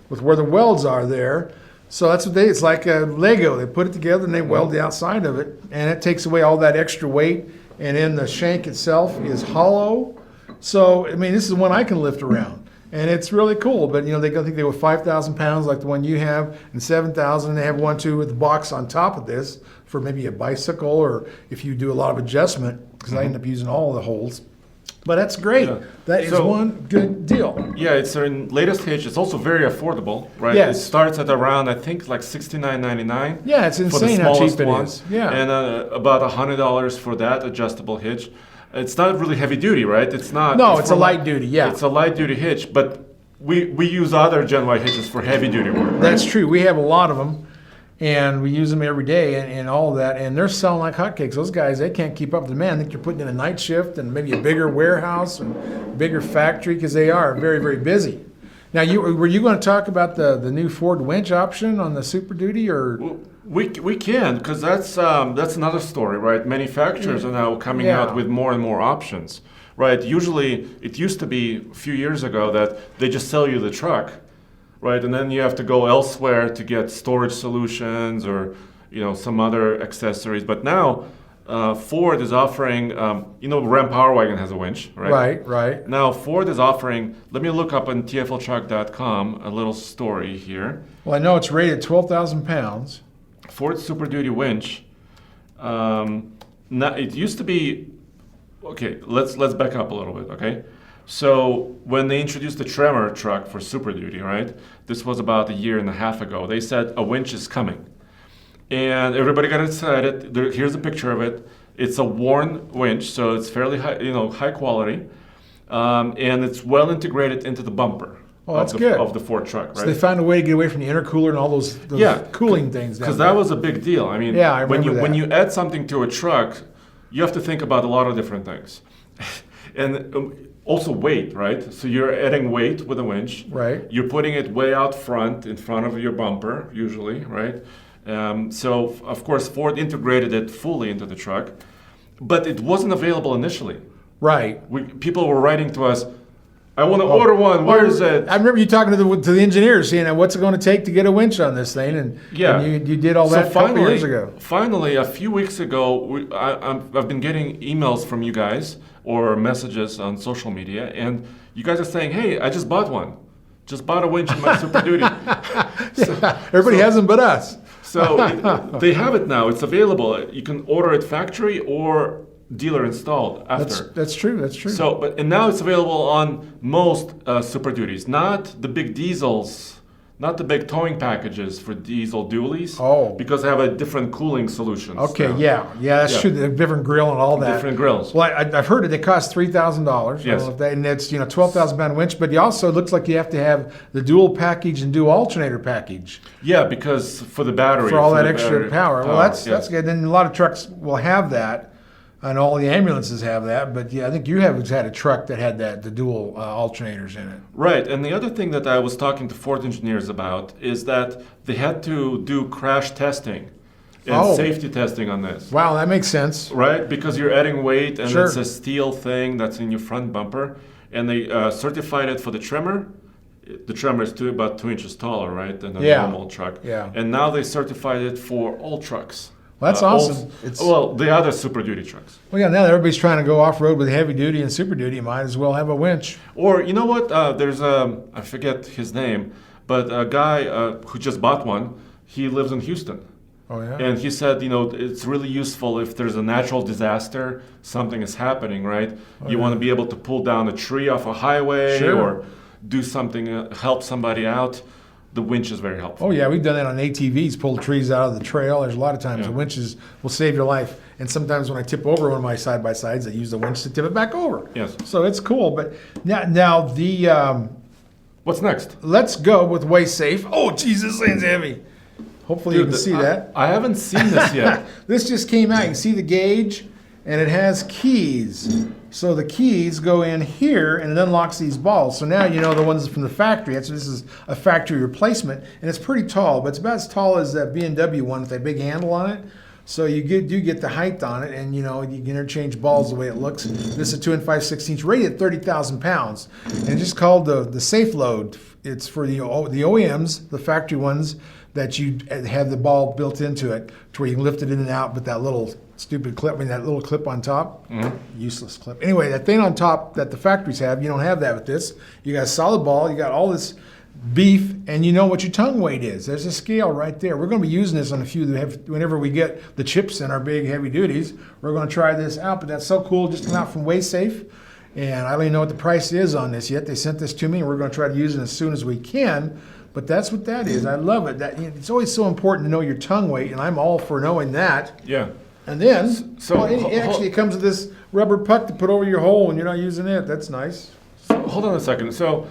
with where the welds are there. So that's what it's like a Lego. They put it together and they weld the outside of it, and it takes away all that extra weight. And then the shank itself is hollow. So, I mean, this is one I can lift around, and it's really cool. But, I think they were 5,000 pounds like the one you have, and 7,000, and they have one, too, with the box on top of this for maybe a bicycle, or if you do a lot of adjustment, because I end up using all of the holes. But that's great. Yeah. That is one good deal. Yeah, it's their latest hitch. It's also very affordable, right? Yes. It starts at around, I think, like $69.99. Yeah, it's insane how cheap it is. Yeah. And about $100 for that adjustable hitch. It's not really heavy duty, right? It's not. No, it's a light duty, yeah. It's a light duty hitch, but we use other Gen Y hitches for heavy duty work, right? That's true. We have a lot of them, and we use them every day and all of that, and they're selling like hotcakes. Those guys, they can't keep up with demand. I think you're putting in a night shift and maybe a bigger warehouse and bigger factory, because they are very, very busy. Now, were you going to talk about the new Ford winch option on the Super Duty, or? We can, because that's another story, right? Manufacturers are now coming out with more and more options, right? Usually, it used to be a few years ago that they just sell you the truck, right? And then you have to go elsewhere to get storage solutions or some other accessories. But now Ford is offering, Ram Power Wagon has a winch, right? Right. Now Ford is offering, let me look up on TFLTruck.com a little story here. Well, I know it's rated 12,000 pounds. Ford Super Duty winch. It used to be, okay, let's back up a little bit, okay? So when they introduced the Tremor truck for Super Duty, right? This was about 1.5 years ago. They said a winch is coming. And everybody got excited. Here's a picture of it. It's a worn winch, so it's fairly high quality. And it's well integrated into the bumper. Oh, that's good. Of the Ford truck, right? So they found a way to get away from the intercooler and all those cooling things. Because that was a big deal. I mean, I remember that. When you add something to a truck, you have to think about a lot of different things. And also weight, right? So you're adding weight with a winch. Right. You're putting it way out front, in front of your bumper, usually, right? So, of course, Ford integrated it fully into the truck. But it wasn't available initially. Right. People were writing to us, I want to order one. Where is it? I remember you talking to the engineers, saying, what's it going to take to get a winch on this thing? And you did all that a couple years ago. Finally, a few weeks ago, I've been getting emails from you guys or messages on social media, and you guys are saying, hey, I just bought one. Just bought a winch in my Super Duty. Everybody has them but us. So they have it now. It's available. You can order it factory or dealer installed after. That's true. That's true. So, and now it's available on most Super Duties, not the big diesels, not the big towing packages for diesel dualies. Oh. Because they have a different cooling solutions. Okay, now. that's true. The different grill and all that. Different grills. Well, I've heard it. They cost $3,000. Yes. And it's 12,000 pound winch. But you also, it looks like you have to have the dual package and dual alternator package Yeah, because for the battery. for all that the extra battery power. Well, that's yes. good. And a lot of trucks will have that, and all the ambulances have that. But yeah, I think you have had a truck that had the dual alternators in it. Right, and the other thing that I was talking to Ford engineers about is that they had to do crash testing and safety testing on this. Wow, that makes sense. Right, because you're adding weight and Sure. it's a steel thing that's in your front bumper, and they certified it for the trimmer. The trimmer is about 2 inches taller, right, than a normal truck. Yeah. And now they certified it for all trucks. Well, that's awesome. The other Super Duty trucks. Well, yeah, now that everybody's trying to go off-road with heavy duty and super duty, you might as well have a winch. Or, you know what, there's I forget his name, but a guy who just bought one, he lives in Houston. Oh, yeah? And he said, it's really useful if there's a natural disaster, something is happening, right? You want to be able to pull down a tree off a highway Sure. or do something, help somebody out. The winch is very helpful. Oh, yeah, we've done that on ATVs, pulled trees out of the trail. There's a lot of times Yeah. the winches will save your life. And sometimes when I tip over one of my side-by-sides, I use the winch to tip it back over. Yes. So it's cool. But now What's next? let's go with Way Safe. Oh, Jesus, this thing's heavy. Hopefully you can see that. I haven't seen this yet. This just came out. You can see the gauge, and it has keys. So the keys go in here, and it unlocks these balls. So now you know the ones from the factory. This is a factory replacement, and it's pretty tall, but it's about as tall as that B&W one with that big handle on it. So you do get the height on it, and you can interchange balls the way it looks. This is a 2 5/16, rated at 30,000 pounds, and it's just called the Safe Load. It's for the OEMs, the factory ones, that you have the ball built into it to where you can lift it in and out, but that little stupid clip, that little clip on top, useless clip. Anyway, that thing on top that the factories have, you don't have that with this. You got a solid ball, you got all this beef, and you know what your tongue weight is. There's a scale right there. We're going to be using this on a few that have, whenever we get the chips in our big heavy duties. We're going to try this out, but that's so cool. Just come out from Way Safe, and I don't even know what the price is on this yet. They sent this to me, and we're going to try to use it as soon as we can. But that's what that is. I love it. It's always so important to know your tongue weight, and I'm all for knowing that. Yeah. And then, So- it comes with this rubber puck to put over your hole when you're not using it. That's nice. Hold on a second. So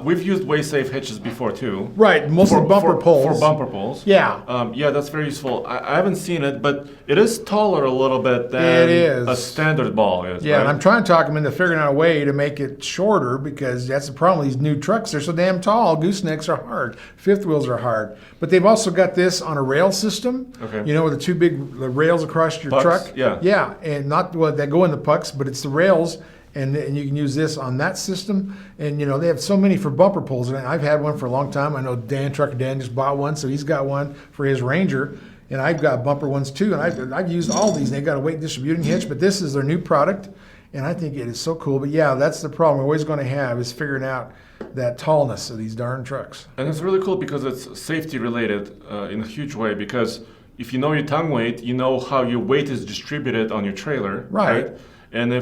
we've used WaySafe hitches before too. Right, mostly bumper poles. For bumper poles. Yeah. Yeah, that's very useful. I haven't seen it, but it is taller a little bit than It is. a standard ball is. Yeah, right? and I'm trying to talk them into figuring out a way to make it shorter because that's the problem with these new trucks. They're so damn tall. Goosenecks are hard. Fifth wheels are hard. But they've also got this on a rail system. Okay. With the two big rails across your Pucks, truck. yeah. Yeah, and not that go in the pucks, but it's the rails. And you can use this on that system. And, they have so many for bumper pulls. And I've had one for a long time. I know Trucker Dan just bought one, so he's got one for his Ranger. And I've got bumper ones too. And I've used all these. They've got a weight distributing hitch, but this is their new product. And I think it is so cool. But yeah, that's the problem we're always going to have is figuring out that tallness of these darn trucks. And it's really cool because it's safety related in a huge way because if you know your tongue weight, you know how your weight is distributed on your trailer. Right. And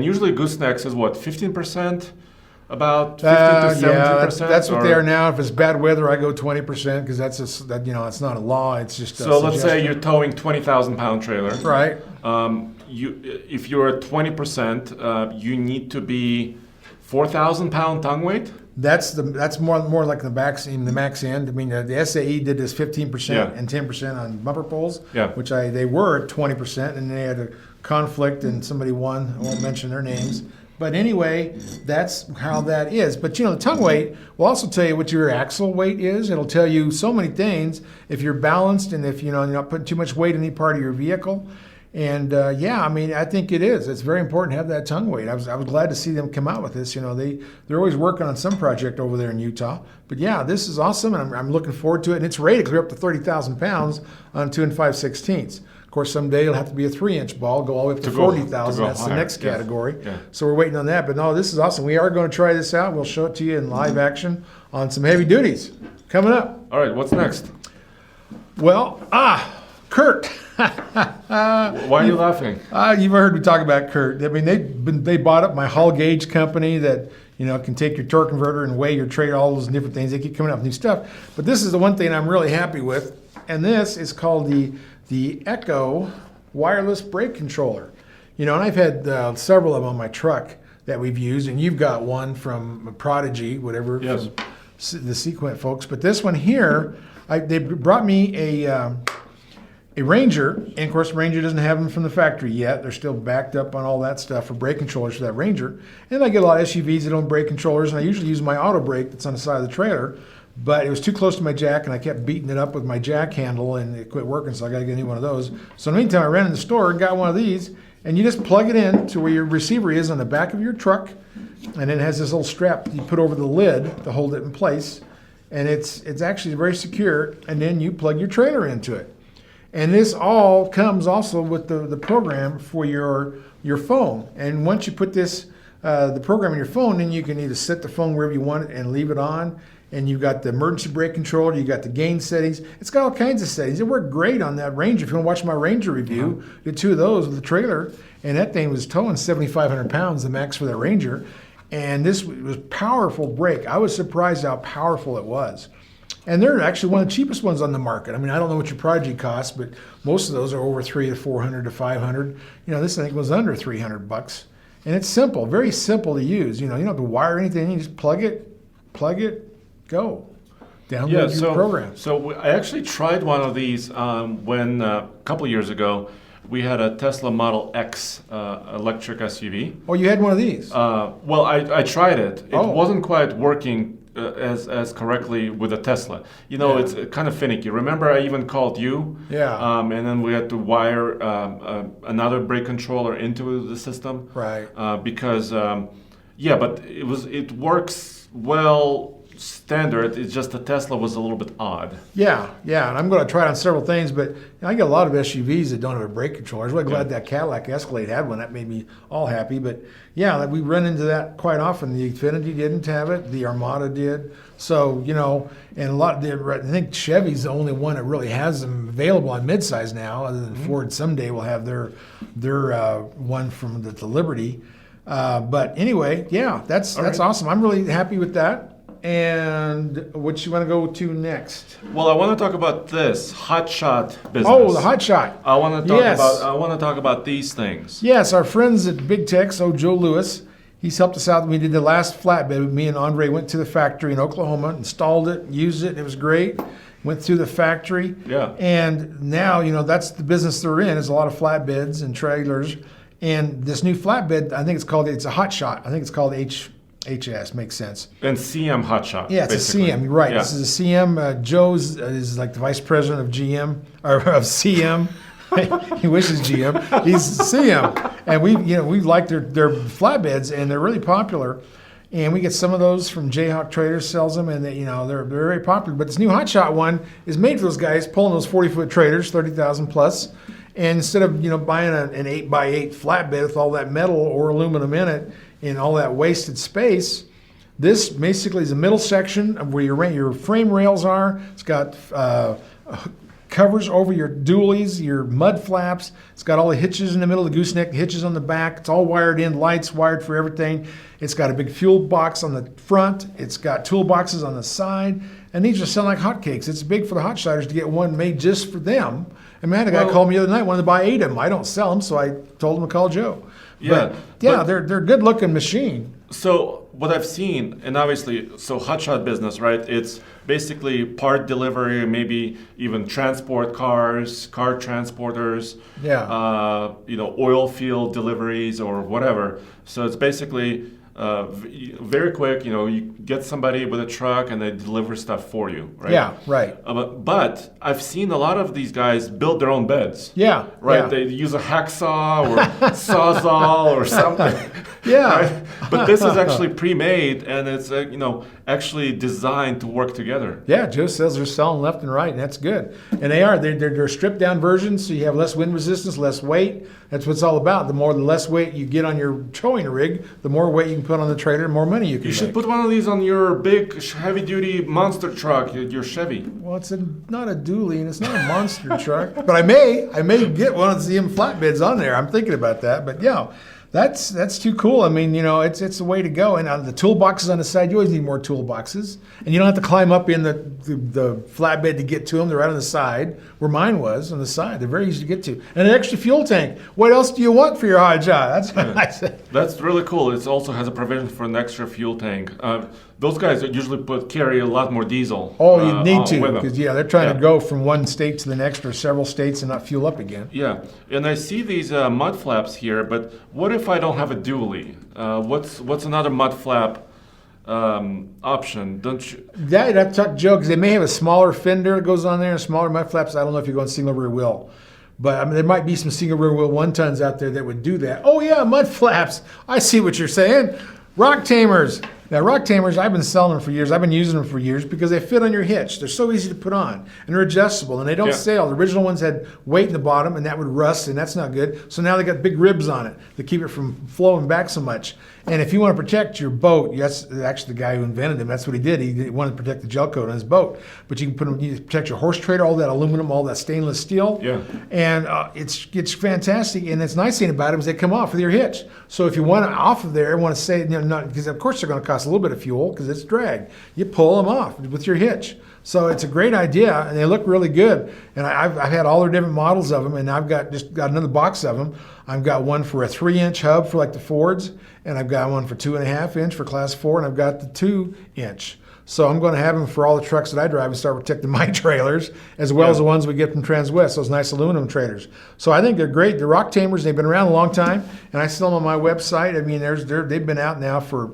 usually goosenecks is what, 15%? About 15 to 17%? That's what they are now. If it's bad weather, I go 20% because it's not a law. It's just a So let's say suggestion. you're towing 20,000 pound trailer. Right. If you're at 20%, you need to be 4,000 pound tongue weight. That's more like the max end. I mean, the SAE did this 15% Yeah. and 10% on bumper poles, Yeah. which they were at 20%, and they had a conflict, and somebody won. I won't mention their names. But anyway, that's how that is. But the tongue weight will also tell you what your axle weight is. It'll tell you so many things if you're balanced and if you're not putting too much weight in any part of your vehicle. And I think it is. It's very important to have that tongue weight. I was glad to see them come out with this. They're always working on some project over there in Utah. But yeah, this is awesome, and I'm looking forward to it. And it's rated clear up to 30,000 pounds on 2 5/16. Of course, someday it'll have to be a 3-inch ball, go all the way up to 40,000. That's the next category. Yeah. So we're waiting on that. But no, this is awesome. We are going to try this out. We'll show it to you in live action on some heavy duties coming up. All right, what's next? Well, Kurt. Why are you laughing? You've heard me talk about Kurt. I mean, they bought up my Hull Gauge company that can take your torque converter and weigh your trailer, all those different things. They keep coming up with new stuff. But this is the one thing I'm really happy with, and this is called the Echo wireless brake controller. And I've had several of them on my truck that we've used, and you've got one from Prodigy, whatever, yes, from the Sequent folks. But this one here, they brought me a Ranger, and of course Ranger doesn't have them from the factory yet. They're still backed up on all that stuff for brake controllers for that Ranger. And I get a lot of SUVs that own brake controllers, and I usually use my auto brake that's on the side of the trailer. But it was too close to my jack, and I kept beating it up with my jack handle, and it quit working, so I got to get a new one of those. So in the meantime, I ran in the store and got one of these, and you just plug it in to where your receiver is on the back of your truck, and then it has this little strap you put over the lid to hold it in place, and it's actually very secure, and then you plug your trailer into it. And this all comes also with the program for your phone. And once you put this the program in your phone, then you can either set the phone wherever you want it and leave it on. And you've got the emergency brake controller, you've got the gain settings. It's got all kinds of settings. It worked great on that Ranger. If you want to watch my Ranger review, did two of those with the trailer, and that thing was towing 7,500 pounds, the max for that Ranger. And this was powerful brake. I was surprised how powerful it was. And they're actually one of the cheapest ones on the market. I mean, I don't know what your Prodigy costs, but most of those are over $300 to $400 to $500. This thing was under $300. And it's simple, very simple to use. You don't have to wire anything. You just plug it, go. Download your program. So I actually tried one of these when a couple years ago we had a Tesla Model X electric SUV. Oh, you had one of these? Well, I tried it. It wasn't quite working as correctly with a Tesla. It's kind of finicky. Remember, I even called you. Yeah. And then we had to wire another brake controller into the system. Right. Because, but it works well. Standard. It's just the Tesla was a little bit odd. Yeah, and I'm going to try it on several things, but I get a lot of SUVs that don't have a brake controller. I was really glad that Cadillac Escalade had one. That made me all happy. But yeah, we run into that quite often. The Infiniti didn't have it. The Armada did. So, and a lot. I think Chevy's the only one that really has them available on midsize now. Other than Ford, someday will have their one from the Liberty. But anyway, yeah, that's awesome. I'm really happy with that. And what you want to go to next? Well, I want to talk about this Hotshot business. Oh, the Hotshot. I want to talk about these things. Yes, our friends at Big Tex, Joe Lewis, he's helped us out. We did the last flatbed. Me and Andre went to the factory in Oklahoma, installed it, used it. It was great. Went through the factory. Yeah. And now, that's the business they're in. Is a lot of flatbeds and trailers. And this new flatbed, it's a Hotshot. I think it's called HS, makes sense. And CM Hotshot. Yeah, it's basically. a CM. You're right. Yeah. This is a CM. Joe's is like the vice president of GM or of CM. He wishes GM. He's CM, and we like their flatbeds, and they're really popular. And we get some of those from Jayhawk Traders sells them, and they're very popular. But this new Hotshot one is made for those guys pulling those 40-foot traders, 30,000 plus. And instead of buying an 8x8 flatbed with all that metal or aluminum in it and all that wasted space, this basically is a middle section of where your frame rails are. It's got covers over your dualies, your mud flaps. It's got all the hitches in the middle, the gooseneck hitches on the back. It's all wired in, lights wired for everything. It's got a big fuel box on the front. It's got toolboxes on the side. And these are selling like hotcakes. It's big for the Hotshotters to get one made just for them. And man, a guy called me the other night, wanted to buy 8 of them. I don't sell them, so I told him to call Joe. Yeah, but they're a good looking machine. So what I've seen, and obviously, Hotshot business, right? It's basically part delivery, maybe even transport cars, car transporters, oil field deliveries or whatever. So it's basically very quick. You get somebody with a truck and they deliver stuff for you, right? Yeah, right. But I've seen a lot of these guys build their own beds. Yeah, right. Yeah. They use a hacksaw or sawzall or something. Yeah. Right? But this is actually pre-made, and it's actually designed to work together. Yeah, Joe says they're selling left and right, and that's good. And they are. They're stripped down versions, so you have less wind resistance, less weight. That's what it's all about. The less weight you get on your towing rig, the more weight you can can put on the trailer, the more money you can You should make. put one of these on your big heavy-duty monster truck, your Chevy. Well, it's not a dually and it's not a monster truck, but I may get one of the CM flatbeds on there. I'm thinking about that, but yeah, that's too cool. I mean, you know, it's the way to go. And the toolboxes on the side, you always need more toolboxes, and you don't have to climb up in the flatbed to get to them. They're right on the side, where mine was on the side. They're very easy to get to, and an extra fuel tank. What else do you want for your Hotshot? That's what I said. That's really cool. It also has a provision for an extra fuel tank. Those guys usually carry a lot more diesel. Oh, you need to, with them. because they're trying to go from one state to the next or several states and not fuel up again. Yeah, and I see these mud flaps here, but what if I don't have a dually? What's another mud flap option? Don't you? Yeah, you'd have to talk to Joe, because they may have a smaller fender that goes on there and smaller mud flaps. I don't know if you're going single rear wheel. But I mean, there might be some single rear wheel 1-tons out there that would do that. Oh yeah, mud flaps. I see what you're saying. Rock tamers. Now, rock tamers, I've been selling them for years. I've been using them for years because they fit on your hitch. They're so easy to put on, and they're adjustable, and they don't sail. The original ones had weight in the bottom, and that would rust, and that's not good. So now they got big ribs on it to keep it from flowing back so much. And if you want to protect your boat, that's actually the guy who invented them. That's what he did. He wanted to protect the gel coat on his boat. But you can put them, you protect your horse trailer, all that aluminum, all that stainless steel. Yeah. And it's fantastic. And it's nice thing about them is they come off with your hitch. So if you want it off of there, want to say, not because of course they're going to cost a little bit of fuel because it's drag. You pull them off with your hitch. So it's a great idea, and they look really good. And I've had all their different models of them, and I've got another box of them. I've got one for a 3-inch hub for like the Fords, and I've got one for 2.5-inch for Class 4, and I've got the 2-inch. So I'm going to have them for all the trucks that I drive and start protecting my trailers, as well as the ones we get from Transwest, those nice aluminum trailers. So I think they're great. They're rock tamers. They've been around a long time, and I sell them on my website. I mean, they've been out now for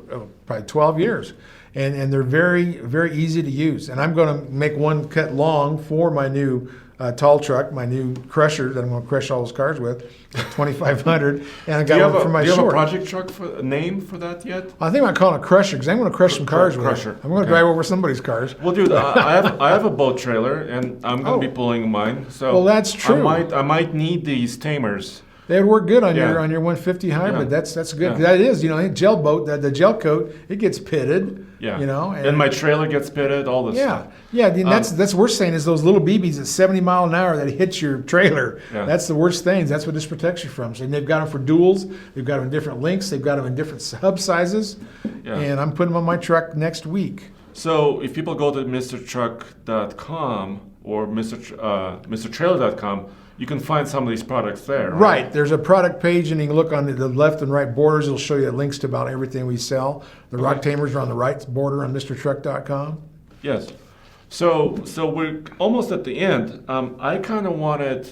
probably 12 years. And they're very, very easy to use. And I'm going to make one cut long for my new tall truck, my new crusher that I'm going to crush all those cars with, 2,500. And I got one for my short. Do you have a project truck name for that yet? I think I'm calling it a crusher because I'm going to crush some cars with it. I'm going to drive over somebody's cars. Well, dude, I have a boat trailer, and I'm going to be pulling mine. So well, that's true. I might need these tamers. They would work good on your 150 hybrid. Yeah. That's good. That is, gel boat, the gel coat, it gets pitted. Yeah. And my trailer gets pitted, all this stuff. Yeah, that's what we're saying is those little BBs at 70 mile an hour that hits your trailer. Yeah. That's the worst things. That's what this protects you from. So they've got them for duals. They've got them in different lengths. They've got them in different hub sizes. Yeah. And I'm putting them on my truck next week. So if people go to mrtruck.com or mrtrailer.com, you can find some of these products there, right? Right. There's a product page, and you can look on the left and right borders. It'll show you links to about everything we sell. The rock tamers are on the right border on mrtruck.com. Yes. So we're almost at the end. I kind of wanted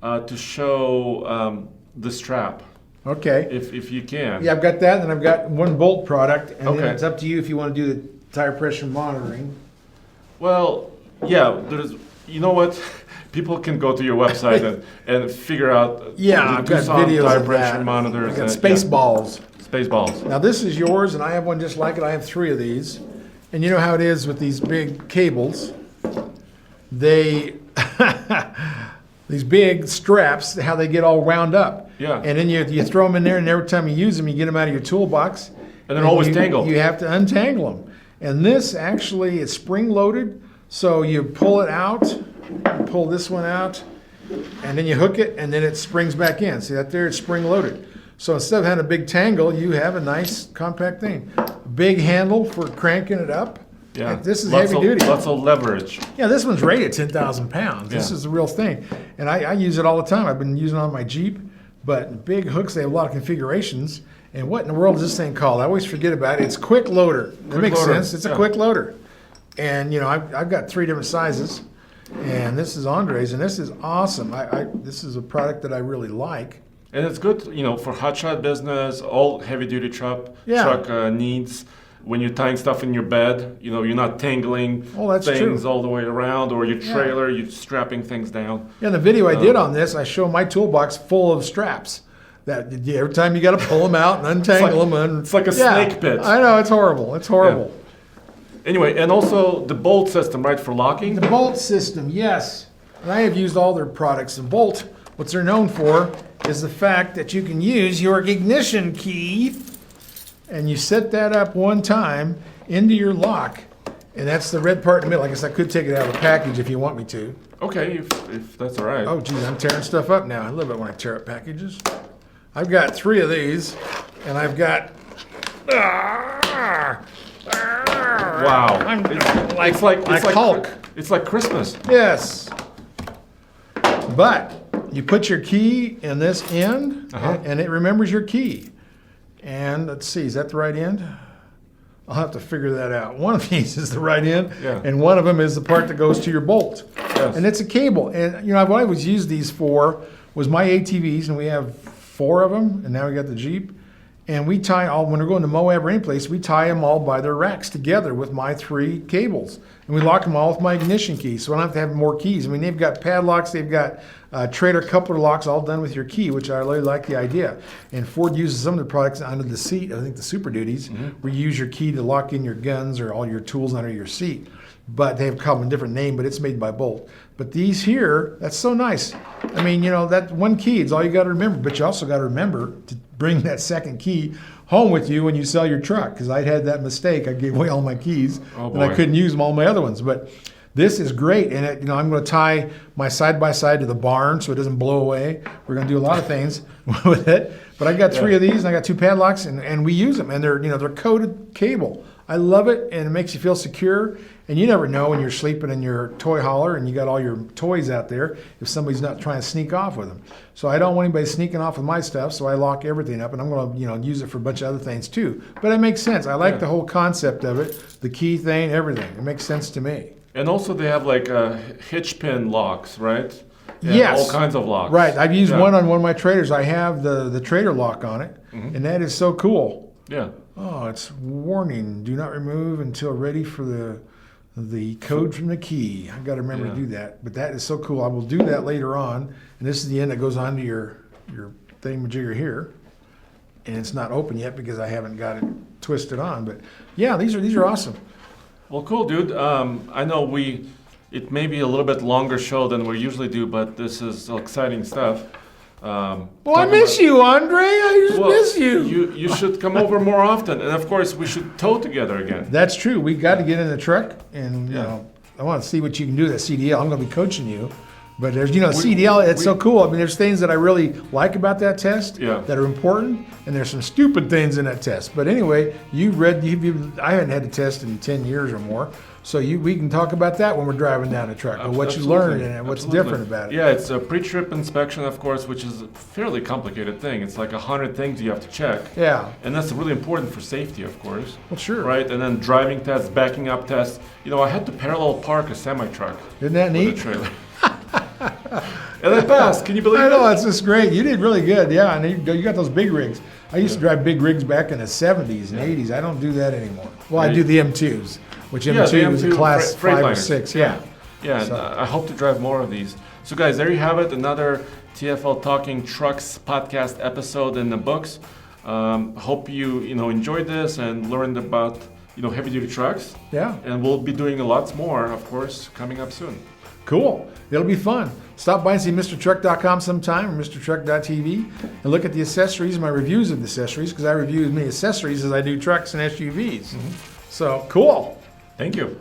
to show the strap. Okay. If you can. Yeah, I've got that, and I've got one bolt product, and Okay. then it's up to you if you want to do the tire pressure monitoring. Well, yeah. You know what? People can go to your website and figure out. Yeah, I've got videos tire of pressure that. monitors. I've got space balls. Space balls. Now this is yours, and I have one just like it. I have 3 of these, and you know how it is with these big cables. They these big straps, how they get all wound up. Yeah. And then you throw them in there, and every time you use them, you get them out of your toolbox. And they're always tangled. You have to untangle them. And this actually is spring loaded, so you pull it out. Pull this one out, and then you hook it, and then it springs back in. See that there? It's spring loaded. So instead of having a big tangle, you have a nice compact thing. Big handle for cranking it up. Yeah. This is heavy duty. Lots of leverage. Yeah, this one's rated 10,000 pounds. This is the real thing. And I use it all the time. I've been using it on my Jeep. But big hooks, they have a lot of configurations. And what in the world is this thing called? I always forget about it. It's quick loader. That makes sense. It's a quick loader. And, I've got 3 different sizes. And this is Andre's, and this is awesome. This is a product that I really like. And it's good, for hotshot business, all heavy-duty truck needs. When you're tying stuff in your bed, you're not tangling things all the way around, or your trailer, you're strapping things down. Yeah, in the video I did on this, I show my toolbox full of straps. That every time you got to pull them out and untangle them. It's like a snake pit. I know, it's horrible. It's horrible. Yeah. Anyway, and also the bolt system, right, for locking? The bolt system, yes. And I have used all their products. And Bolt, what they're known for is the fact that you can use your ignition key and you set that up one time into your lock, and that's the red part in the middle. I guess I could take it out of the package if you want me to. Okay, if that's all right. Oh, geez, I'm tearing stuff up now. I love it when I tear up packages. I've got 3 of these, and I've got... Wow. It's like Hulk. It's like Christmas. Yes. But you put your key in this end, and it remembers your key. And let's see, is that the right end? I'll have to figure that out. One of these is the right end, and one of them is the part that goes to your bolt. Yes. And it's a cable. And you know, what I always used these for was my ATVs, and we have 4 of them, and now we got the Jeep. And we tie all, when we're going to Moab or any place, we tie them all by their racks together with my 3 cables. And we lock them all with my ignition key, so I don't have to have more keys. I mean, they've got padlocks, they've got trailer coupler locks all done with your key, which I really like the idea. And Ford uses some of the products under the seat, I think the Super Duties, where you use your key to lock in your guns or all your tools under your seat. But they have come a different name, but it's made by Bolt. But these here, that's so nice. I mean, you know, that one key is all you got to remember, but you also got to remember to bring that second key home with you when you sell your truck, because I'd had that mistake. I gave away all my keys, and I couldn't use them, all my other ones. But this is great, and it, you know, I'm going to tie my side-by-side to the barn so it doesn't blow away. We're going to do a lot of things with it. But I got 3 of these, and I got 2 padlocks, and we use them, and they're, you know, they're coated cable. I love it, and it makes you feel secure. And you never know when you're sleeping in your toy hauler and you got all your toys out there if somebody's not trying to sneak off with them. So I don't want anybody sneaking off with my stuff, so I lock everything up, and I'm going to, you know, use it for a bunch of other things too. But it makes sense. I like the whole concept of it, the key thing, everything. It makes sense to me. And also they have like hitch pin locks, right? And yes. all kinds of locks. Right. I've used one on one of my trailers. I have the trailer lock on it, and that is so cool. Yeah. Oh, it's warning. Do not remove until ready for the code from the key. I've got to remember to do that. But that is so cool. I will do that later on. And this is the end that goes on to your thingamajigger here. And it's not open yet because I haven't got it twisted on. But yeah, these are awesome. Well, cool, dude. I know it may be a little bit longer show than we usually do, but this is exciting stuff. Well, I miss you, Andre. I just miss you. You should come over more often, and of course, we should tow together again. That's true. We got to get in the truck, and you know, I want to see what you can do with that CDL. I'm going to be coaching you, but there's, you know, CDL. It's so cool. I mean, there's things that I really like about that test that are important, and there's some stupid things in that test. But anyway, I haven't had a test in 10 years or more. So we can talk about that when we're driving down the truck, or what you learned in it, what's different about it. Yeah, it's a pre-trip inspection, of course, which is a fairly complicated thing. It's like 100 things you have to check. Yeah. And that's really important for safety, of course. Well, sure. Right, and then driving tests, backing up tests. You know, I had to parallel park a semi-truck. Isn't that neat? With a trailer. And I passed. Can you believe it? I know, that's just great. You did really good, yeah. And you got those big rigs. I used to drive big rigs back in the 70s and 80s. I don't do that anymore. Well, I do the M2s, which M2 is a class 5 or 6. Yeah. Yeah, so. And I hope to drive more of these. So, guys, there you have it. Another TFL Talking Trucks podcast episode in the books. Hope you enjoyed this and learned about heavy duty trucks. Yeah. And we'll be doing lots more, of course, coming up soon. Cool. It'll be fun. Stop by and see MrTruck.com sometime or MrTruck.tv and look at the accessories, my reviews of the accessories, because I review as many accessories as I do trucks and SUVs. So, cool. Thank you.